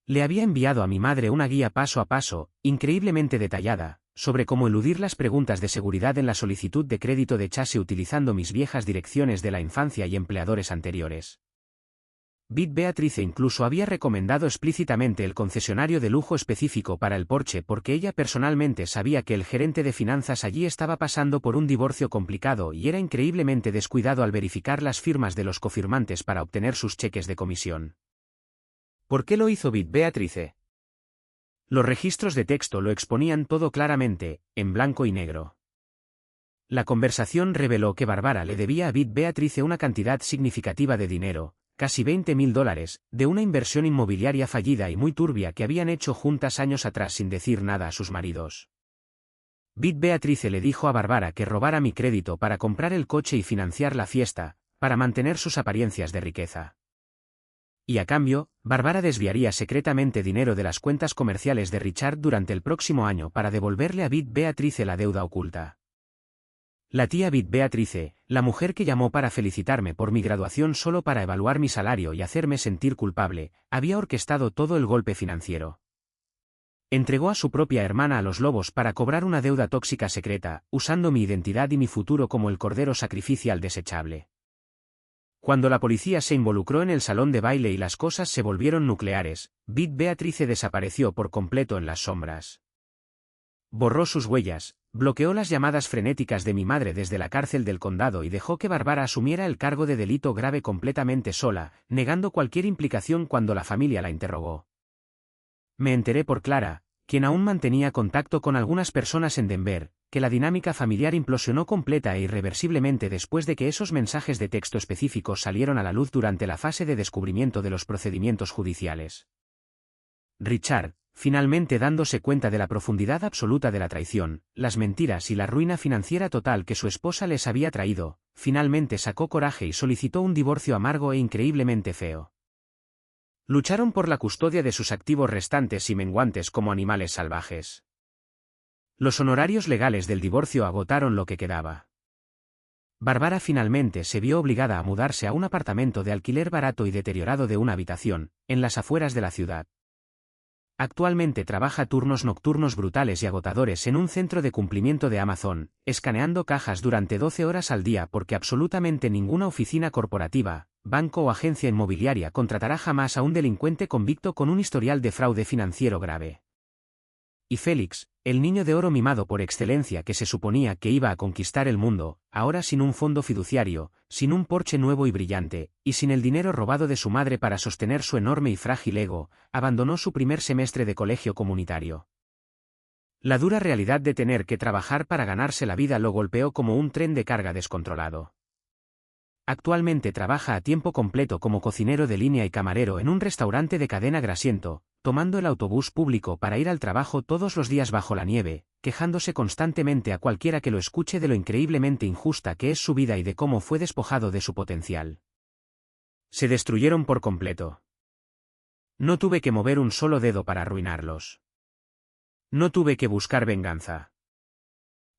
Le había enviado a mi madre una guía paso a paso, increíblemente detallada, sobre cómo eludir las preguntas de seguridad en la solicitud de crédito de Chase utilizando mis viejas direcciones de la infancia y empleadores anteriores. Beth Beatrice incluso había recomendado explícitamente el concesionario de lujo específico para el Porsche porque ella personalmente sabía que el gerente de finanzas allí estaba pasando por un divorcio complicado y era increíblemente descuidado al verificar las firmas de los cofirmantes para obtener sus cheques de comisión. ¿Por qué lo hizo Beth Beatrice? Los registros de texto lo exponían todo claramente, en blanco y negro. La conversación reveló que Barbara le debía a Beatrice una cantidad significativa de dinero, casi $20.000, de una inversión inmobiliaria fallida y muy turbia que habían hecho juntas años atrás sin decir nada a sus maridos. Beatrice le dijo a Barbara que robara mi crédito para comprar el coche y financiar la fiesta, para mantener sus apariencias de riqueza. Y a cambio, Barbara desviaría secretamente dinero de las cuentas comerciales de Richard durante el próximo año para devolverle a Beatrice la deuda oculta. La tía Beatrice, la mujer que llamó para felicitarme por mi graduación solo para evaluar mi salario y hacerme sentir culpable, había orquestado todo el golpe financiero. Entregó a su propia hermana a los lobos para cobrar una deuda tóxica secreta, usando mi identidad y mi futuro como el cordero sacrificial desechable. Cuando la policía se involucró en el salón de baile y las cosas se volvieron nucleares, Beatrice desapareció por completo en las sombras. Borró sus huellas, bloqueó las llamadas frenéticas de mi madre desde la cárcel del condado y dejó que Barbara asumiera el cargo de delito grave completamente sola, negando cualquier implicación cuando la familia la interrogó. Me enteré por Clara, quien aún mantenía contacto con algunas personas en Denver, que la dinámica familiar implosionó completa e irreversiblemente después de que esos mensajes de texto específicos salieron a la luz durante la fase de descubrimiento de los procedimientos judiciales. Richard, finalmente dándose cuenta de la profundidad absoluta de la traición, las mentiras y la ruina financiera total que su esposa les había traído, finalmente sacó coraje y solicitó un divorcio amargo e increíblemente feo. Lucharon por la custodia de sus activos restantes y menguantes como animales salvajes. Los honorarios legales del divorcio agotaron lo que quedaba. Barbara finalmente se vio obligada a mudarse a un apartamento de alquiler barato y deteriorado de una habitación, en las afueras de la ciudad. Actualmente trabaja turnos nocturnos brutales y agotadores en un centro de cumplimiento de Amazon, escaneando cajas durante 12 horas al día porque absolutamente ninguna oficina corporativa, banco o agencia inmobiliaria contratará jamás a un delincuente convicto con un historial de fraude financiero grave. Y Félix, el niño de oro mimado por excelencia que se suponía que iba a conquistar el mundo, ahora sin un fondo fiduciario, sin un Porsche nuevo y brillante, y sin el dinero robado de su madre para sostener su enorme y frágil ego, abandonó su primer semestre de colegio comunitario. La dura realidad de tener que trabajar para ganarse la vida lo golpeó como un tren de carga descontrolado. Actualmente trabaja a tiempo completo como cocinero de línea y camarero en un restaurante de cadena grasiento, tomando el autobús público para ir al trabajo todos los días bajo la nieve, quejándose constantemente a cualquiera que lo escuche de lo increíblemente injusta que es su vida y de cómo fue despojado de su potencial. Se destruyeron por completo. No tuve que mover un solo dedo para arruinarlos. No tuve que buscar venganza.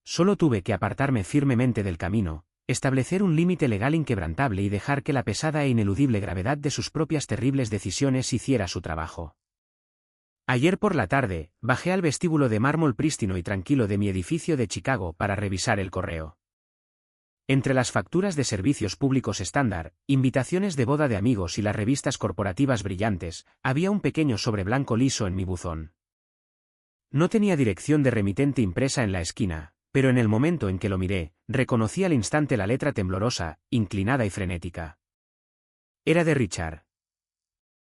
Solo tuve que apartarme firmemente del camino, establecer un límite legal inquebrantable y dejar que la pesada e ineludible gravedad de sus propias terribles decisiones hiciera su trabajo. Ayer por la tarde, bajé al vestíbulo de mármol prístino y tranquilo de mi edificio de Chicago para revisar el correo. Entre las facturas de servicios públicos estándar, invitaciones de boda de amigos y las revistas corporativas brillantes, había un pequeño sobre blanco liso en mi buzón. No tenía dirección de remitente impresa en la esquina, pero en el momento en que lo miré, reconocí al instante la letra temblorosa, inclinada y frenética. Era de Richard.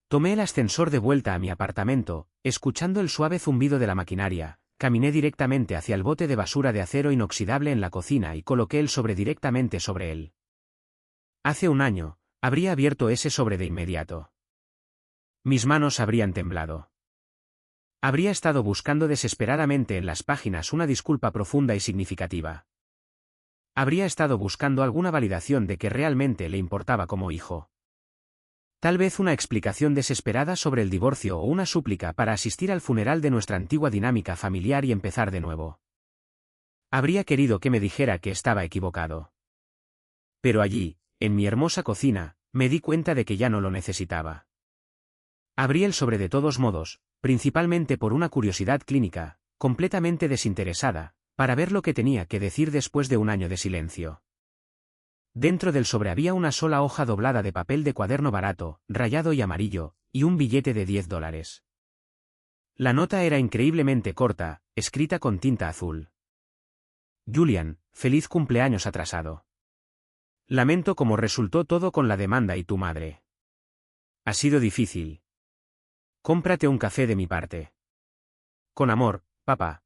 Tomé el ascensor de vuelta a mi apartamento, escuchando el suave zumbido de la maquinaria, caminé directamente hacia el bote de basura de acero inoxidable en la cocina y coloqué el sobre directamente sobre él. Hace un año, habría abierto ese sobre de inmediato. Mis manos habrían temblado. Habría estado buscando desesperadamente en las páginas una disculpa profunda y significativa. Habría estado buscando alguna validación de que realmente le importaba como hijo. Tal vez una explicación desesperada sobre el divorcio o una súplica para asistir al funeral de nuestra antigua dinámica familiar y empezar de nuevo. Habría querido que me dijera que estaba equivocado. Pero allí, en mi hermosa cocina, me di cuenta de que ya no lo necesitaba. Abrí el sobre de todos modos, principalmente por una curiosidad clínica, completamente desinteresada, para ver lo que tenía que decir después de un año de silencio. Dentro del sobre había una sola hoja doblada de papel de cuaderno barato, rayado y amarillo, y un billete de $10. La nota era increíblemente corta, escrita con tinta azul. Julian, feliz cumpleaños atrasado. Lamento cómo resultó todo con la demanda y tu madre. Ha sido difícil. Cómprate un café de mi parte. Con amor, papá.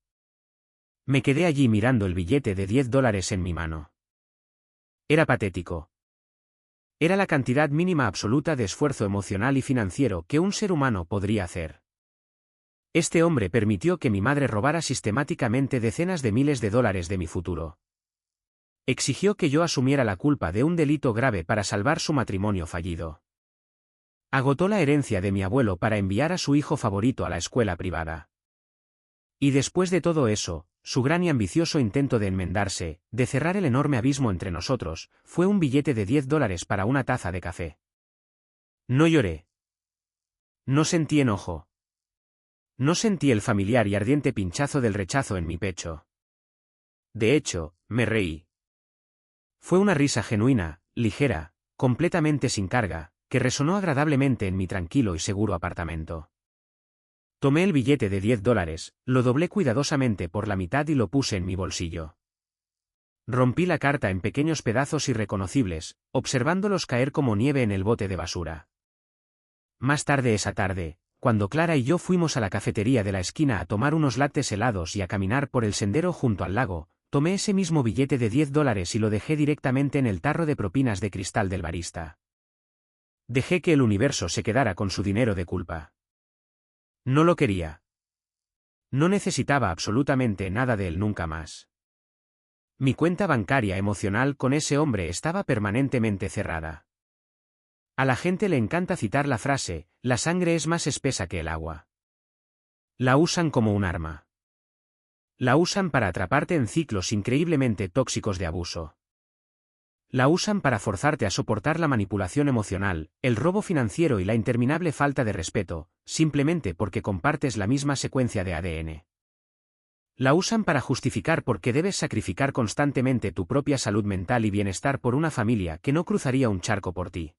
Me quedé allí mirando el billete de $10 en mi mano. Era patético. Era la cantidad mínima absoluta de esfuerzo emocional y financiero que un ser humano podría hacer. Este hombre permitió que mi madre robara sistemáticamente decenas de miles de dólares de mi futuro. Exigió que yo asumiera la culpa de un delito grave para salvar su matrimonio fallido. Agotó la herencia de mi abuelo para enviar a su hijo favorito a la escuela privada. Y después de todo eso, su gran y ambicioso intento de enmendarse, de cerrar el enorme abismo entre nosotros, fue un billete de $10 para una taza de café. No lloré. No sentí enojo. No sentí el familiar y ardiente pinchazo del rechazo en mi pecho. De hecho, me reí. Fue una risa genuina, ligera, completamente sin carga, que resonó agradablemente en mi tranquilo y seguro apartamento. Tomé el billete de $10, lo doblé cuidadosamente por la mitad y lo puse en mi bolsillo. Rompí la carta en pequeños pedazos irreconocibles, observándolos caer como nieve en el bote de basura. Más tarde esa tarde, cuando Clara y yo fuimos a la cafetería de la esquina a tomar unos lattes helados y a caminar por el sendero junto al lago, tomé ese mismo billete de $10 y lo dejé directamente en el tarro de propinas de cristal del barista. Dejé que el universo se quedara con su dinero de culpa. No lo quería. No necesitaba absolutamente nada de él nunca más. Mi cuenta bancaria emocional con ese hombre estaba permanentemente cerrada. A la gente le encanta citar la frase, la sangre es más espesa que el agua. La usan como un arma. La usan para atraparte en ciclos increíblemente tóxicos de abuso. La usan para forzarte a soportar la manipulación emocional, el robo financiero y la interminable falta de respeto, simplemente porque compartes la misma secuencia de ADN. La usan para justificar por qué debes sacrificar constantemente tu propia salud mental y bienestar por una familia que no cruzaría un charco por ti.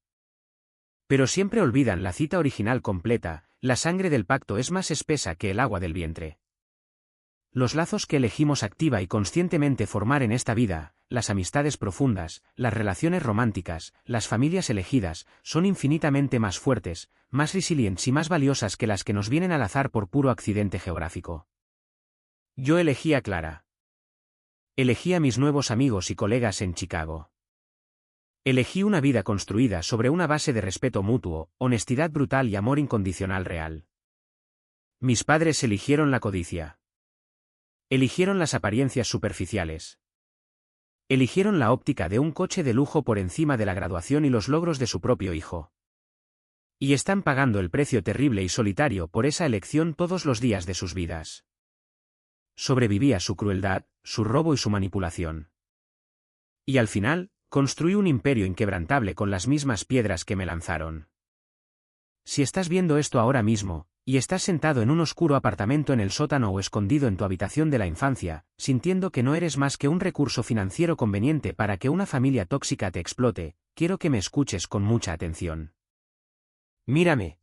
Pero siempre olvidan la cita original completa, la sangre del pacto es más espesa que el agua del vientre. Los lazos que elegimos activa y conscientemente formar en esta vida, las amistades profundas, las relaciones románticas, las familias elegidas, son infinitamente más fuertes, más resilientes y más valiosas que las que nos vienen al azar por puro accidente geográfico. Yo elegí a Clara. Elegí a mis nuevos amigos y colegas en Chicago. Elegí una vida construida sobre una base de respeto mutuo, honestidad brutal y amor incondicional real. Mis padres eligieron la codicia. Eligieron las apariencias superficiales. Eligieron la óptica de un coche de lujo por encima de la graduación y los logros de su propio hijo. Y están pagando el precio terrible y solitario por esa elección todos los días de sus vidas. Sobreviví a su crueldad, su robo y su manipulación. Y al final, construí un imperio inquebrantable con las mismas piedras que me lanzaron. Si estás viendo esto ahora mismo, y estás sentado en un oscuro apartamento en el sótano o escondido en tu habitación de la infancia, sintiendo que no eres más que un recurso financiero conveniente para que una familia tóxica te explote, quiero que me escuches con mucha atención. Mírame.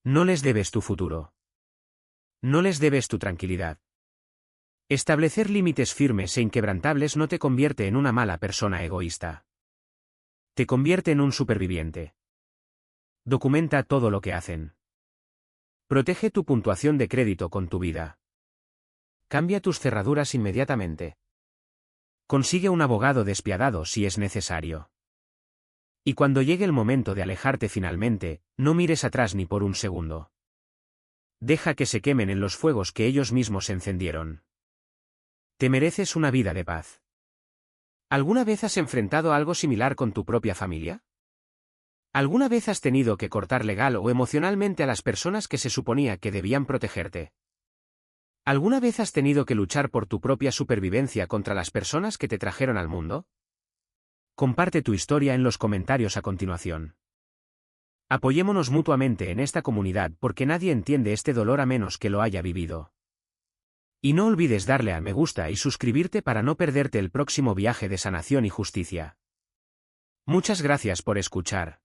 No les debes tu futuro. No les debes tu tranquilidad. Establecer límites firmes e inquebrantables no te convierte en una mala persona egoísta. Te convierte en un superviviente. Documenta todo lo que hacen. Protege tu puntuación de crédito con tu vida. Cambia tus cerraduras inmediatamente. Consigue un abogado despiadado si es necesario. Y cuando llegue el momento de alejarte finalmente, no mires atrás ni por un segundo. Deja que se quemen en los fuegos que ellos mismos encendieron. Te mereces una vida de paz. ¿Alguna vez has enfrentado algo similar con tu propia familia? ¿Alguna vez has tenido que cortar legal o emocionalmente a las personas que se suponía que debían protegerte? ¿Alguna vez has tenido que luchar por tu propia supervivencia contra las personas que te trajeron al mundo? Comparte tu historia en los comentarios a continuación. Apoyémonos mutuamente en esta comunidad porque nadie entiende este dolor a menos que lo haya vivido. Y no olvides darle a me gusta y suscribirte para no perderte el próximo viaje de sanación y justicia. Muchas gracias por escuchar.